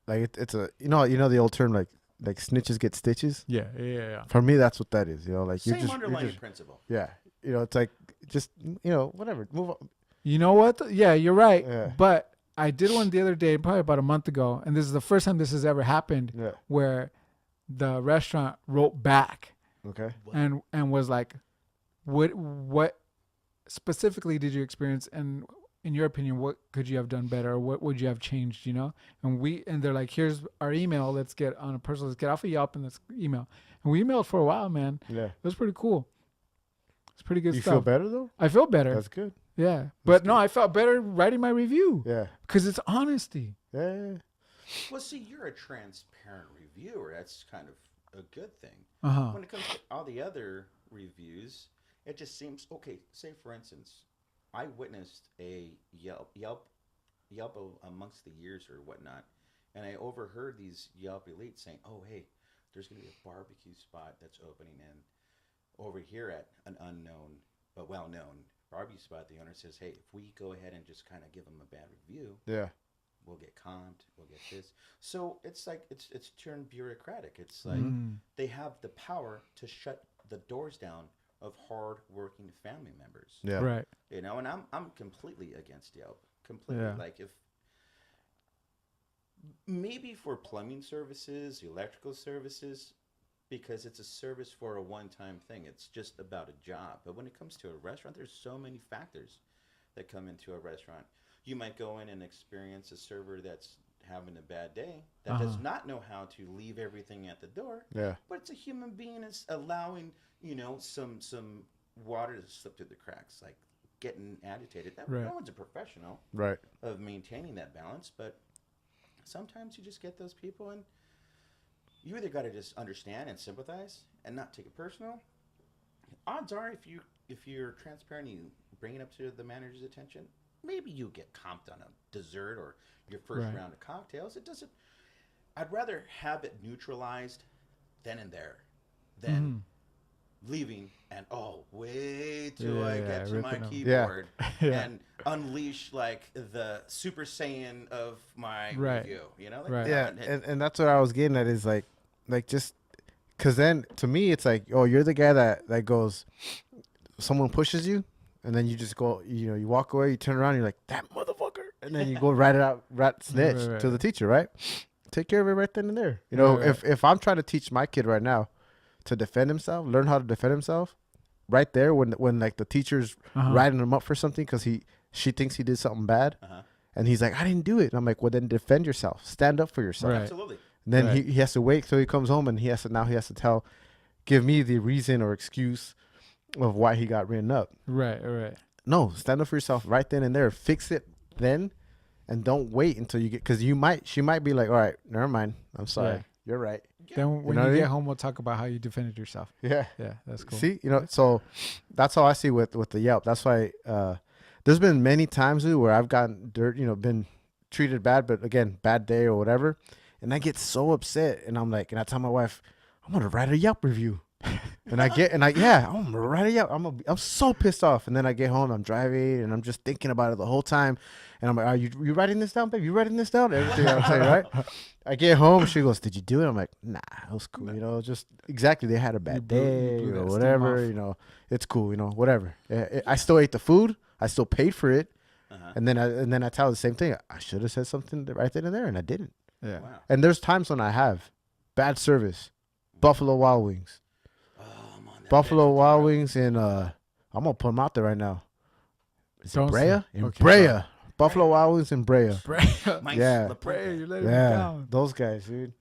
the old term like snitches get stitches. Yeah. For me, that's what that is. Like same underlying principle. Yeah. It's like just whatever. Move on. You know what? You're right. Yeah. But I did one the other day, probably about a month ago, and this is the first time this has ever happened, where the restaurant wrote back, and was like, "What specifically did you experience? And in your opinion, what could you have done better? Or what would you have changed? And they're like, here's our email. Let's get on a personal. Let's get off of Yelp and let's email. And we emailed for a while, man. Yeah, it was pretty cool. It's pretty good stuff. You feel better though? I feel better. That's good. Yeah, but no, I felt better writing my review. Yeah, because it's honesty. Yeah. Well, see, you're a transparent reviewer. That's kind of a good thing. When it comes to all the other reviews, it just seems okay. Say, for instance, I witnessed a Yelp amongst the years or whatnot, and I overheard these Yelp elites saying, "Oh, hey, there's going to be a barbecue spot that's opening in over here at an unknown but well-known barbecue spot." The owner says, "Hey, if we go ahead and just kind of give them a bad review, we'll get comped, we'll get this." So it's like it's turned bureaucratic. It's like they have the power to shut the doors down of hard-working family members. Yeah, right. And I'm completely against Yelp. Completely. Like, if maybe for plumbing services, electrical services, because it's a service for a one-time thing. It's just about a job. But when it comes to a restaurant, there's so many factors that come into a restaurant. You might go in and experience a server that's having a bad day, that does not know how to leave everything at the door. Yeah. But it's a human being that's allowing, some water to slip through the cracks, like getting agitated. No one's a professional of maintaining that balance, but sometimes you just get those people, and you either got to just understand and sympathize and not take it personal. Odds are, if you're transparent and you bring it up to the manager's attention, maybe you get comped on a dessert or your first round of cocktails. It doesn't. I'd rather have it neutralized then and there than leaving and wait till I get to my keyboard and unleash like the Super Saiyan of my review. And that's what I was getting at, is like just because then to me it's like, oh, you're the guy that goes, someone pushes you and then you just go, you walk away, you turn around, you're like, that motherfucker, and then you go snitch to the teacher, right? Take care of it right then and there. If I'm trying to teach my kid right now to defend himself, learn how to defend himself, right there when like the teacher's Uh-huh. writing him up for something because she thinks he did something bad, Uh-huh. and he's like, I didn't do it. And I'm like, well, then defend yourself, stand up for yourself. Right. Absolutely. And then Right. he has to wait till he comes home, and he has to give me the reason or excuse of why he got written up. Right. No, stand up for yourself right then and there. Fix it then, and don't wait until you get, because she might be like, all right, never mind. I'm sorry. Yeah. You're right. Yeah. Then when know what you I get mean? home, we'll talk about how you defended yourself. Yeah. Yeah, that's cool. See, so that's how I see with the Yelp. That's why there's been many times dude, where I've gotten been treated bad, but again, bad day or whatever, and I get so upset, and I'm like, and I tell my wife, I'm gonna write a Yelp review, and I'm gonna write a Yelp. I'm so pissed off, and then I get home, I'm driving, and I'm just thinking about it the whole time, and I'm like, are you writing this down, babe? You writing this down? Everything I'm saying, right? I get home, she goes, did you do it? I'm like, nah, it was cool, just exactly. They had a bad day blew or that steam whatever, off. it's cool, whatever. I still ate the food. I still paid for it. Uh-huh. And then I tell her the same thing. I should have said something right then and there, and I didn't. Yeah. Wow. And there's times when I have bad service. Buffalo Wild Wings. Oh, I'm on that Buffalo bench Wild tomorrow. Wings in I'm gonna put them out there right now. Is it Don't Brea? say- In okay, Brea. sorry. Buffalo Wild Wings in Brea. Mike's Yeah. La Bray, Puente. you're letting me Yeah, down. those guys, dude.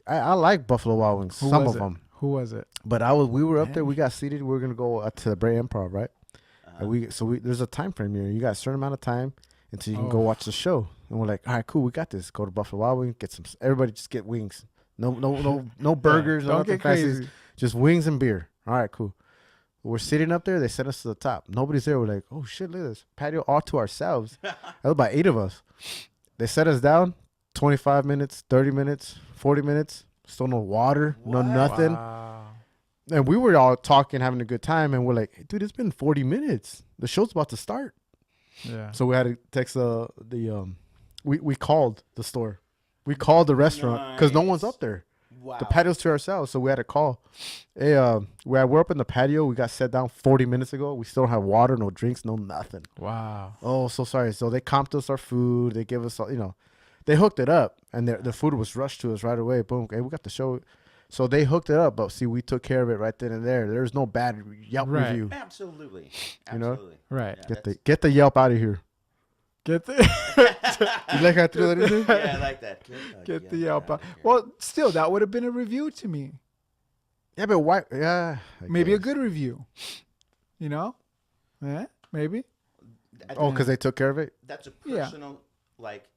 I like Buffalo Wild Wings. Who Some was of it? them. Who was it? But we were up there. Dang. We got seated. We were gonna go to the Brea Improv, right? Uh-huh. And there's a time frame here. You got a certain amount of time until you can go Oh. watch the show. And we're like, all right, cool, we got this. Go to Buffalo Wild Wings, get some. Everybody just get wings. No burgers. No Don't nothing get fancy. crazy. Just wings and beer. All right, cool. We're sitting up there. They sent us to the top. Nobody's there. We're like, oh shit, look at this patio all to ourselves. That was about 8 of us. They set us down. 25 minutes, 30 minutes, 40 minutes. Still no water, no What? nothing. Wow. And we were all talking, having a good time, and we're like, hey, dude, it's been 40 minutes. The show's about to start. Yeah. So we had to text we called the store. We called the restaurant because no one's Nice. up there. Wow. The patio's to ourselves, so we had to call. Hey, we're up in the patio. We got set down 40 minutes ago. We still don't have water, no drinks, no nothing. Wow. Oh, so sorry. So they comped us our food. They give us, they hooked it up, and the food was rushed to us right away. Boom. Hey, we got the show. So they hooked it up, but see, we took care of it right then and there. There's no bad Yelp Right. review. Absolutely. You know? Absolutely. Right. Yeah, Get the Yelp out of here. Get the You like how I threw that in there? Yeah, I like that. get the Yelp out. Well, still, that would have been a review to me. Yeah, but why? Yeah. I Maybe a guess. good review. Yeah, maybe. Oh, because they took care of it? That's a Yeah. personal, like,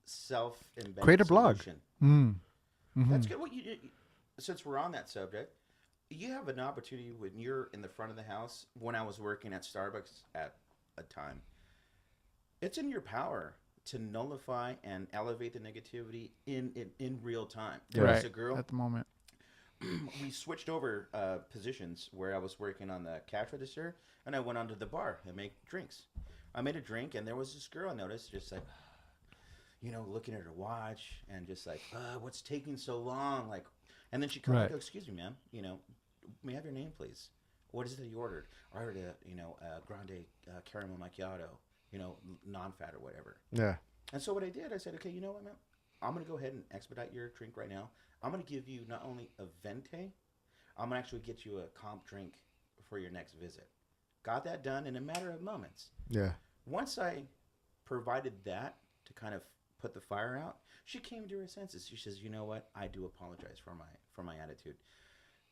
self-invented Create a blog. solution. Mm-hmm. That's good. What since we're on that subject, you have an opportunity when you're in the front of the house. When I was working at Starbucks at a time, it's in your power to nullify and elevate the negativity in real time. There was a girl. At the moment. We switched over positions where I was working on the cash register, and I went onto the bar and make drinks. I made a drink, and there was this girl I noticed just like, looking at her watch and just like, what's taking so long? Like, and then she comes Right. like, excuse me, ma'am, may I have your name, please? What is it that you ordered? I ordered a grande caramel macchiato, non-fat or whatever. Yeah. And so what I did, I said, okay, you know what, ma'am? I'm going to go ahead and expedite your drink right now. I'm going to give you not only a venti, I'm going to actually get you a comp drink for your next visit. Got that done in a matter of moments. Yeah. Once I provided that to kind of put the fire out, she came to her senses. She says, you know what? I do apologize for my attitude.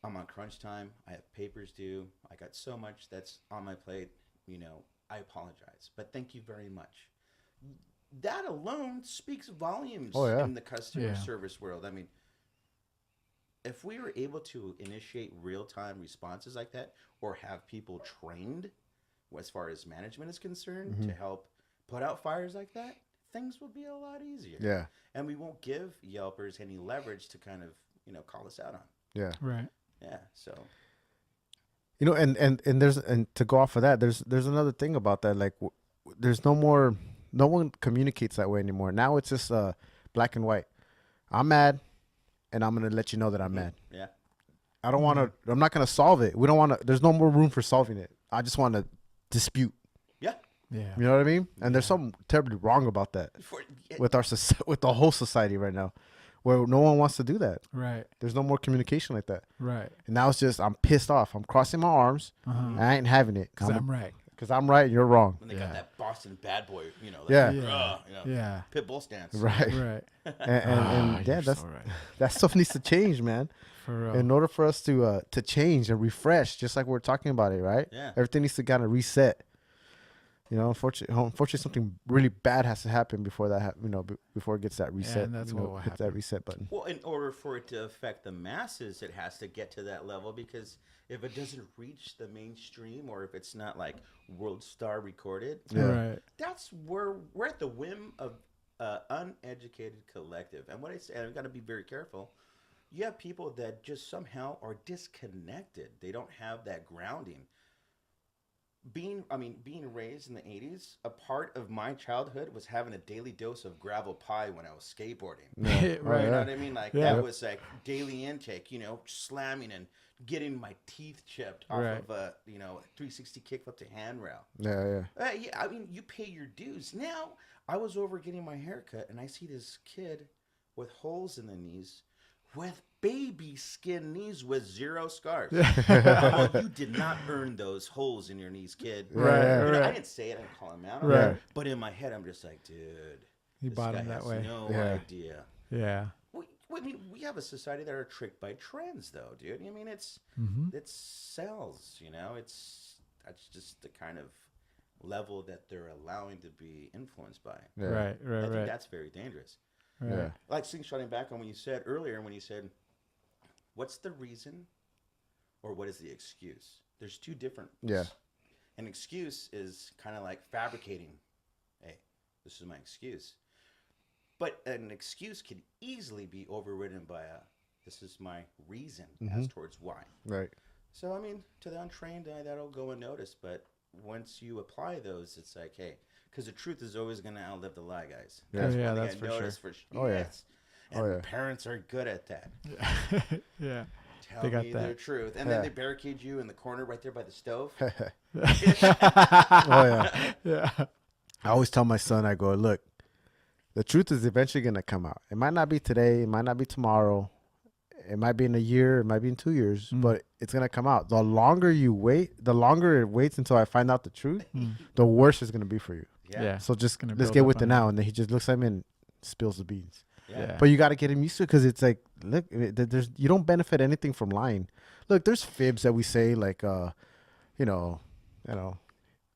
I'm on crunch time. I have papers due. I got so much that's on my plate. I apologize. But thank you very much. That alone speaks volumes in the customer service world. I mean, if we were able to initiate real-time responses like that, or have people trained as far as management is concerned to help put out fires like that, things will be a lot easier. Yeah. And we won't give Yelpers any leverage to kind of, call us out on. Yeah. Right. Yeah. So. And to go off of that, there's another thing about that. Like, there's no one communicates that way anymore. Now it's just black and white. I'm mad, and I'm gonna let you know that I'm mad. Yeah. I don't want to. I'm not gonna solve it. We don't want to. There's no more room for solving it. I just want to dispute. Yeah. Yeah. You know what I mean? And there's something terribly wrong about that with our with the whole society right now. where no one wants to do that. Right. There's no more communication like that. Right. And now it's just, I'm pissed off. I'm crossing my arms. And I ain't having it. Because I'm right. Because I'm right and you're wrong. And they got that Boston bad boy, you know. Yeah. Yeah. Pit bull stance. Right. Right. And yeah, that's right. that stuff needs to change, man. For real. In order for us to change and refresh, just like we're talking about it, right? Yeah. Everything needs to kind of reset. You know, unfortunately, something really bad has to happen before that, before it gets that reset. and that's you know, what will hit happen. that reset button. Well, in order for it to affect the masses, it has to get to that level, because if it doesn't reach the mainstream, or if it's not like World Star recorded, Right. that's where we're at the whim of uneducated collective. And what I say, I've got to be very careful. You have people that just somehow are disconnected. They don't have that grounding. Being raised in the 80s, a part of my childhood was having a daily dose of gravel pie when I was skateboarding. Right. You know what I mean? Like, Yeah. that was like daily intake, slamming and getting my teeth chipped off of a, 360 kickflip to handrail. Yeah. Yeah, I mean, you pay your dues. Now, I was over getting my hair cut, and I see this kid with holes in the knees, with baby skin knees with 0 scars. Well, you did not earn those holes in your knees, kid. Right. I didn't say it. I didn't call him out on Right. it. But in my head, I'm just like, dude, He this bought guy him that has way. no Yeah. idea. Yeah. We have a society that are tricked by trends, though, dude. I mean, it sells, that's just the kind of level that they're allowing to be influenced by. Yeah. Right. I think that's very dangerous. Right. Yeah. Like slingshotting back on what you said earlier, when you said, what's the reason or what is the excuse? There's two different. Yeah. An excuse is kind of like fabricating. Hey, this is my excuse. But an excuse could easily be overridden by this is my reason as towards why. Right. So, I mean, to the untrained eye, that'll go unnoticed. But once you apply those, it's like, hey, because the truth is always going to outlive the lie, guys. Yeah. That's Yeah, one thing that's I for noticed sure. Oh, yeah. yes. And parents are good at that. Yeah. Tell They got me the that. truth. And then they barricade you in the corner right there by the stove. Oh yeah. Yeah. I always tell my son, I go, look, the truth is eventually gonna come out. It might not be today, it might not be tomorrow, it might be in a year, it might be in 2 years, but it's gonna come out. The longer you wait, the longer it waits until I find out the truth, the worse it's gonna be for you. Yeah. So just Gonna let's build get up with it on now. And then he just looks at me and spills the beans. Yeah. But you got to get him used to it, because it's like, look, there's you don't benefit anything from lying. Look, there's fibs that we say, like,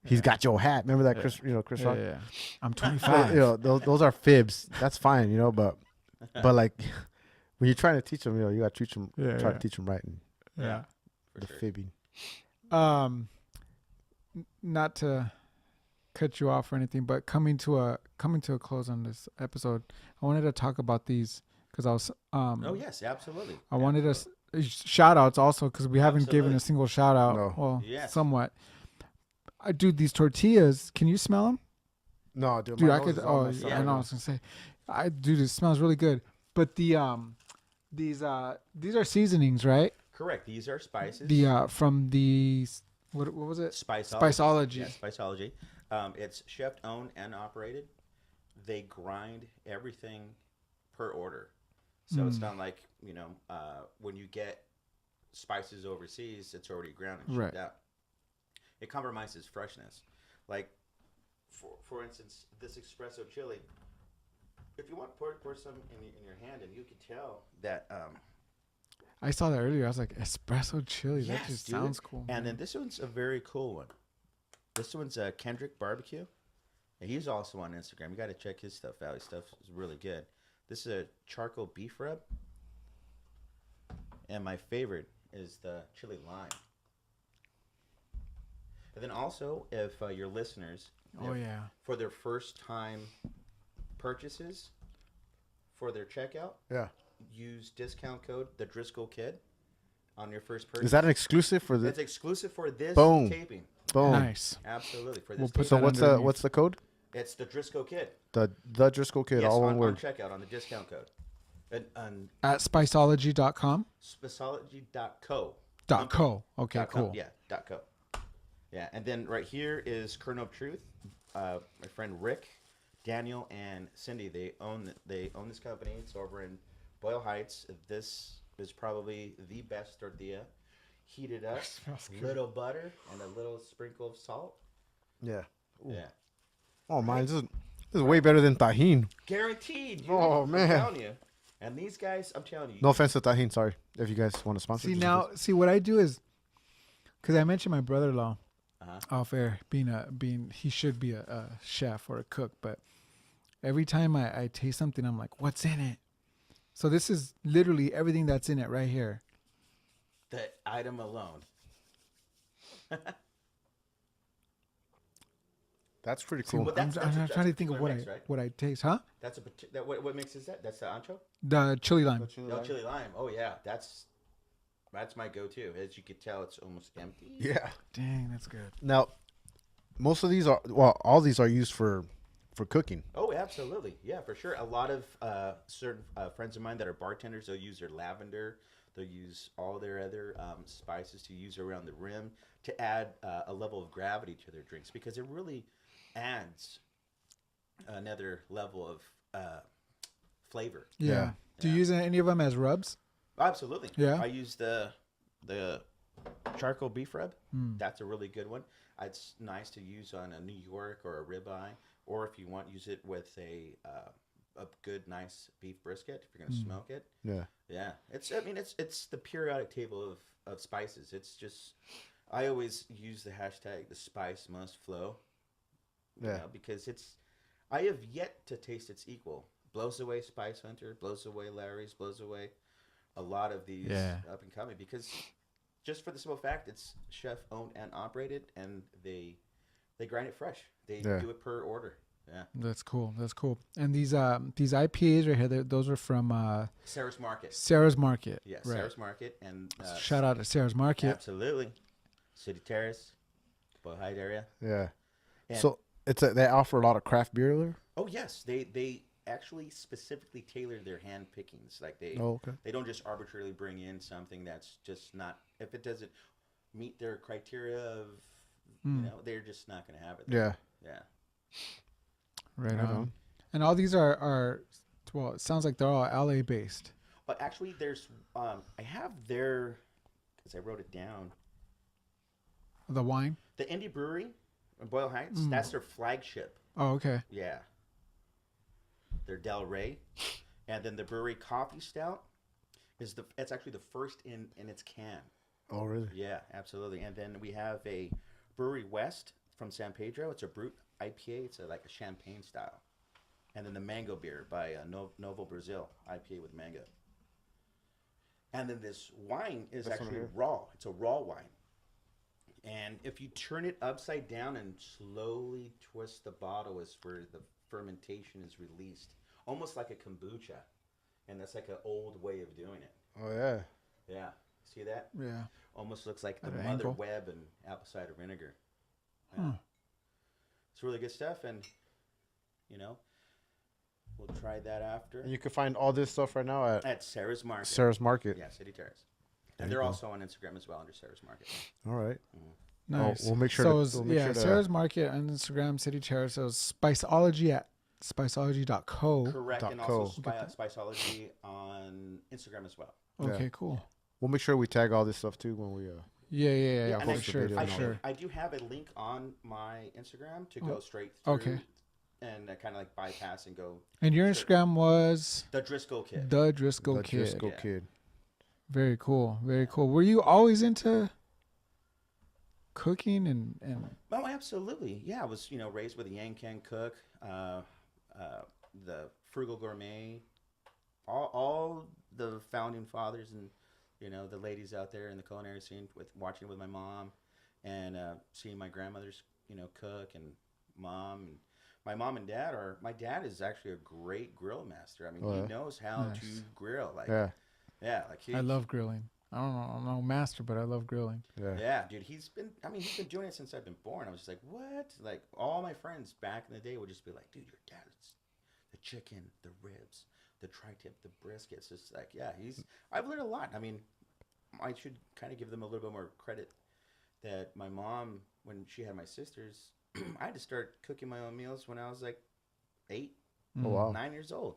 he's got your hat. Remember that Chris Rock? Yeah. I'm 25. Those are fibs. That's fine, but like when you're trying to teach them, you got to teach them, try to teach them right. And Yeah. For the sure. fibbing. Not to cut you off or anything, but coming to a close on this episode, I wanted to talk about these because I was Oh, yes, absolutely. I wanted us shout outs also, because we haven't given Absolutely. a single shout out. No. Well, Yes. somewhat. Dude, these tortillas, can you smell them? No, dude, Dude, my I nose could. is all Oh, messed up I right know. I now. was gonna say, dude, it smells really good. But these are seasonings, right? Correct. These are spices. From the what was it? Spiceology. Yeah, Spiceology. It's chef owned and operated. They grind everything per order. So it's not like, when you get spices overseas, it's already ground and shipped out. It compromises freshness. Like, for instance, this espresso chili, if you want, pour some in your hand, and you can tell that. I saw that earlier. I was like, espresso chili. Yes, that just dude. sounds cool. And then this one's a very cool one. This one's Kendrick Barbecue. And he's also on Instagram. You got to check his stuff out. His stuff is really good. This is a charcoal beef rub. And my favorite is the chili lime. And then also, if your listeners, for their first time purchases, for their checkout, use discount code the Driscoll Kid on your first purchase. Is that an exclusive for the? It's exclusive for this Boom. taping. Boom. Nice. Absolutely for this. We'll put So that what's the code? It's the Drisco Kid. The Driscoll Kid, Yes, all one on word. checkout on the discount code. And At spiceology.com. Speciology.co. .co. Okay, .com, cool. Yeah, .co. Yeah, and then right here is Kernel of Truth. My friend Rick, Daniel, and Cindy, they own this company. It's over in Boyle Heights. This is probably the best tortilla. Heat it up, little butter, and a little sprinkle of salt. Yeah. Ooh. Yeah. Oh man, this is way better than tajin. Guaranteed. Dude. Oh, man. I'm telling you. And these guys, I'm telling you. No offense to tajin. Sorry, if you guys want to sponsor. See what I do is, because I mentioned my brother-in-law off air being he should be a chef or a cook, but every time I taste something, I'm like, what's in it? So this is literally everything that's in it right here. The item alone. That's pretty cool. Well, I'm trying to think of what I taste, huh? That's what mix is that? That's the ancho? The chili lime. Chili lime. Oh yeah, that's my go-to. As you could tell, it's almost empty. Yeah. Dang, that's good. Now, most of these all these are used for cooking. Oh, absolutely. Yeah, for sure. A lot of certain friends of mine that are bartenders, they'll use their lavender. They'll use all their other spices to use around the rim to add a level of gravity to their drinks, because it really adds another level of flavor. Yeah. Do you use any of them as rubs? Absolutely. Yeah. I use the charcoal beef rub. That's a really good one. It's nice to use on a New York or a ribeye, or if you want, use it with a good, nice beef brisket if you're going to smoke it. Yeah. Yeah. It's the periodic table of spices. It's just, I always use the hashtag the spice must flow. Yeah. You know, because I have yet to taste its equal. Blows away Spice Hunter, blows away Larry's, blows away a lot of these up and coming, because just for the simple fact it's chef owned and operated, and they grind it fresh. They do it per order. Yeah. That's cool. And these IPAs right here, those are from Sarah's Market. Sarah's Market. Yeah, right. Sarah's Market, and shout out to Sarah's Market. Absolutely. City Terrace, Boyle Heights area. Yeah. And So they offer a lot of craft beer there. Oh yes, they actually specifically tailor their hand pickings. Like they don't just arbitrarily bring in something that's just not, if it doesn't meet their criteria of they're just not going to have it there. Yeah. Right on. And all these are well, it sounds like they're all LA based. But actually there's I have their, because I wrote it down, The wine? the Indie Brewery in Boyle Heights, that's their flagship. Oh, okay. Yeah. Their Del Rey. And then the Brewery Coffee Stout it's actually the first in its can. Oh, really? Yeah, absolutely. And then we have a Brewery West from San Pedro. It's a Brut IPA. It's like a champagne style. And then the Mango Beer by Novo Brazil, IPA with mango. And then this wine is actually raw. It's a raw wine. And if you turn it upside down and slowly twist the bottle, is where the fermentation is released, almost like a kombucha. And that's like an old way of doing it. Oh yeah. Yeah. See that? Yeah. Almost looks like the At an mother angle. web and apple cider vinegar. Yeah. It's really good stuff, and we'll try that after. And you can find all this stuff right now At Sarah's Market. Sarah's Market. Yeah, City Terrace. And they're also on Instagram as well under Sarah's Market. All right. Nice. We'll make sure. Sarah's Market on Instagram, City Terrace. So Spiceology at spiceology.co. Correct. And also Spiceology on Instagram as well. Okay, cool. We'll make sure we tag all this stuff too when we. Yeah. And For sure. I do have a link on my Instagram to go straight through. Okay. And kind of like bypass and go. And your Instagram was The Drisco Kid. The Drisco Kid. Drisco Kid. Very cool. Very cool. Were you always into cooking and? Oh, absolutely. Yeah, I was raised with a Yang Can cook, the Frugal Gourmet, all the founding fathers and the ladies out there in the culinary scene, with watching with my mom and seeing my grandmothers cook, and my mom and dad my dad is actually a great grill master. I mean, he knows how to grill. Like like I love grilling. I'm no master, but I love grilling. Yeah, dude, he's been doing it since I've been born. I was just like, what? Like, all my friends back in the day would just be like, dude, your dad's the chicken, the ribs, the tri-tip, the briskets. It's like, I've learned a lot. I mean, I should kind of give them a little bit more credit that my mom, when she had my sisters, I had to start cooking my own meals when I was like 8, 9 years old.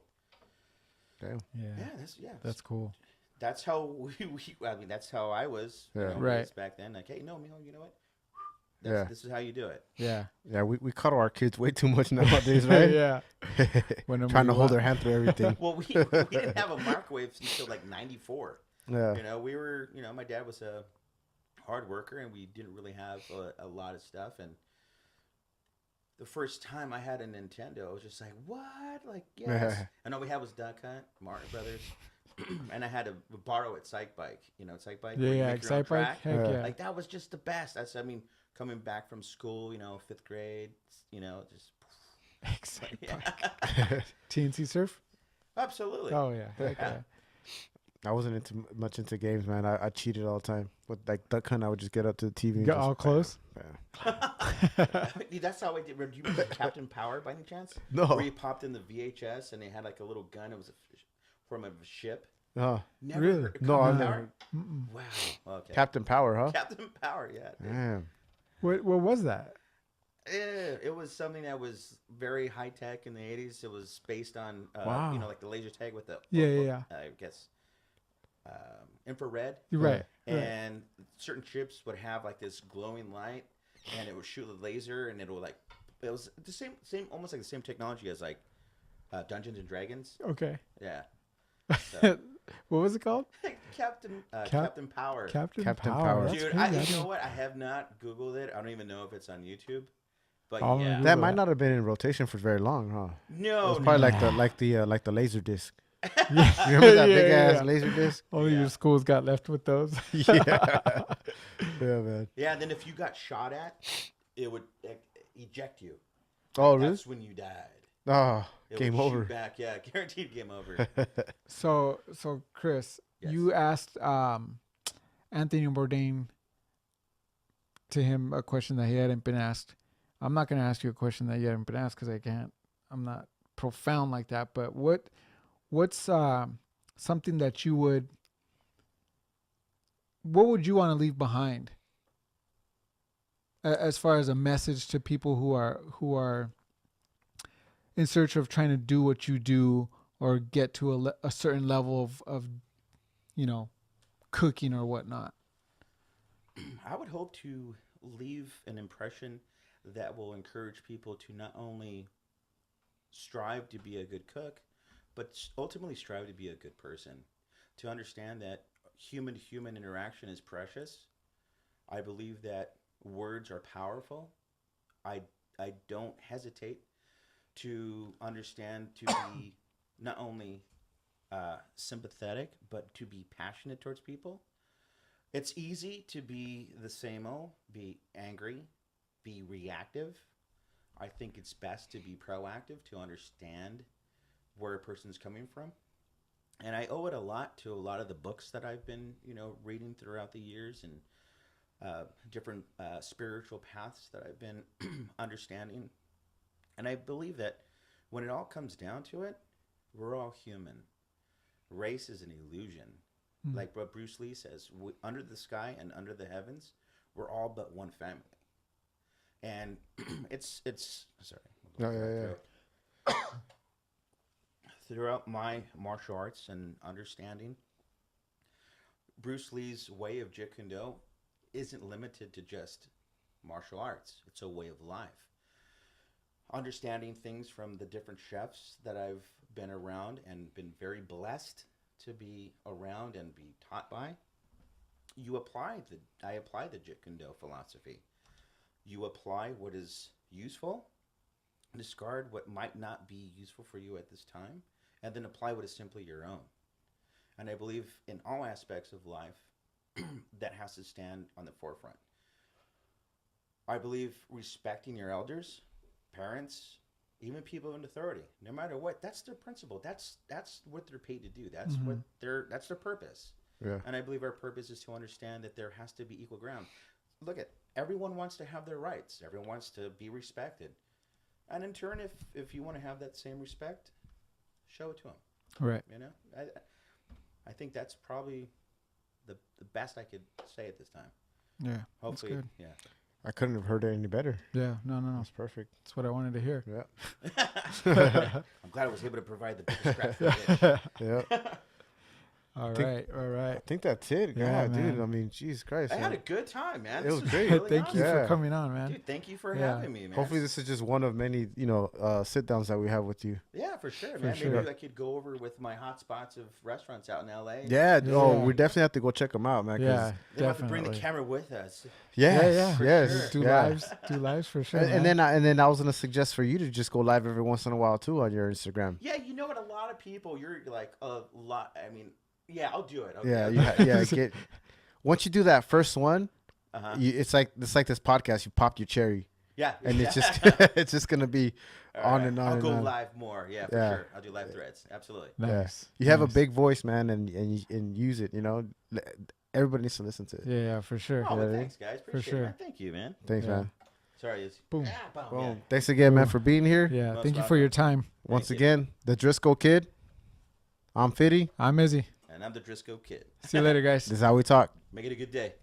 Damn. Yeah, that's cool. That's how I mean, that's how I was. Yeah. You know, Right. back then, like, hey, no, Mijo, you know what? Yeah. This is how you do it. Yeah. Yeah, we cuddle our kids way too much nowadays, right? Yeah. Trying to hold their hand through everything. Well, we didn't have a microwave until like '94. Yeah. You know, we were, you know, my dad was a hard worker, and we didn't really have a lot of stuff. And the first time I had a Nintendo, I was just like, what? Like, yes. And all we had was Duck Hunt, Martin Brothers. And I had to borrow it, Psych Bike. You know, Psych Bike? Yeah, Excite Bike. Heck yeah. Like, that was just the best. I mean, coming back from school, you know, 5th grade, you know, just... Excite Bike. TNC Surf? Absolutely. Oh, yeah. Heck yeah. I wasn't much into games, man. I cheated all the time. With like Duck Hunt, I would just get up to the TV and Get just all close? That's how I did. Do you remember Captain Power by any chance? No. Where you popped in the VHS and they had like a little gun. It was a form of a ship. Oh, Never really? heard of No, Captain I've Power? never. Wow. Okay. Captain Power, huh? Captain Power, yeah. Damn. What was that? It was something that was very high tech in the 80s. It was based on, Wow. you know, like the laser tag with the, Yeah. I guess, infrared. You're right. And certain ships would have like this glowing light, and it would shoot a laser, and it would like, it was the same, almost like the same technology as like Dungeons and Dragons. Okay. Yeah. So, What was it called? Captain Power. Captain Captain Power. Power. That's Dude, crazy. you know what? I have not Googled it. I don't even know if it's on YouTube. But I'm gonna yeah, Google That might not have been in rotation for very long, huh? no, It's probably no. like the laser disc. Yeah. Remember that Yeah, big ass yeah. laser disc? Only your schools got left with those. Yeah. Yeah, man. Yeah, and then if you got shot at, it would eject you. Oh, really? That's when you died. Oh, It game would shoot over. Back, yeah, guaranteed game over. So Chris, Yes. you asked Anthony Bourdain to him a question that he hadn't been asked. I'm not going to ask you a question that you haven't been asked because I can't. I'm not profound like that. But what's something that you would? What would you want to leave behind? As far as a message to people who are in search of trying to do what you do or get to a certain level of you know, cooking or whatnot. I would hope to leave an impression that will encourage people to not only strive to be a good cook, but ultimately strive to be a good person. To understand that human interaction is precious. I believe that words are powerful. I don't hesitate to understand to be not only sympathetic, but to be passionate towards people. It's easy to be the same old, be angry, be reactive. I think it's best to be proactive, to understand where a person's coming from. And I owe it a lot to a lot of the books that I've been, you know, reading throughout the years, and different spiritual paths that I've been understanding. And I believe that when it all comes down to it, we're all human. Race is an illusion. Like what Bruce Lee says, under the sky and under the heavens, we're all but one family. And it's sorry. Yeah. Throughout my martial arts and understanding, Bruce Lee's way of Jeet Kune Do isn't limited to just martial arts. It's a way of life. Understanding things from the different chefs that I've been around and been very blessed to be around and be taught by, I apply the Jeet Kune Do philosophy. You apply what is useful, discard what might not be useful for you at this time, and then apply what is simply your own. And I believe in all aspects of life, that has to stand on the forefront. I believe respecting your elders, parents, even people in authority, no matter what, that's their principle. That's what they're paid to do. That's that's their purpose. Yeah. And I believe our purpose is to understand that there has to be equal ground. Look at, everyone wants to have their rights. Everyone wants to be respected. And in turn, if you want to have that same respect, show it to them. Right. You know, I think that's probably the best I could say at this time. Yeah. Hopefully, that's good. yeah. I couldn't have heard it any better. Yeah, no. That's perfect. That's what I wanted to hear. Yeah. I'm glad I was able to provide the biggest crap for the Yeah. All think- right. I think that's it. Yeah, Yeah, dude. man. I mean, Jesus Christ. I had man. a good time, man. It was great. Really Thank you awesome. for Yeah. coming on, man. Dude, thank you for Yeah. having me, man. Hopefully, this is just one of many, sit downs that we have with you. Yeah, for sure, man. sure. Maybe I could go over with my hot spots of restaurants out in LA. Yeah. Yeah. Oh, we definitely have to go check them out, man. 'cause- Yeah, They have to bring definitely. the camera with us. Yes, Yeah. For yes. sure. Do lives for sure. And man. then I was gonna suggest for you to just go live every once in a while too on your Instagram. Yeah, you know what? A lot of people, you're like a lot. I mean, yeah, I'll do it. Yeah, Okay. get once you do that first one, Uh-huh. it's like this podcast. You pop your cherry, Yeah. and it's just it's just gonna be All on right. and on. I'll and go on. live more. Yeah, for Yeah. sure. I'll do live threads. Absolutely. Nice. You have a Nice. big voice, man, and use it. Everybody needs to listen to it. Yeah, for sure. Oh, well, Yeah. thanks, guys. Appreciate sure. it, man. Thank you, man. Thanks, Yeah. man. Sorry. It's, Boom. Yeah, boom. Boom. Yeah. Thanks again, man, for being here. Yeah, Most thank you for welcome. your time. Once Thank you. again, the Drisco Kid. I'm Fitty. I'm Izzy. And I'm the Drisco Kid. See you later, guys. This is how we talk. Make it a good day.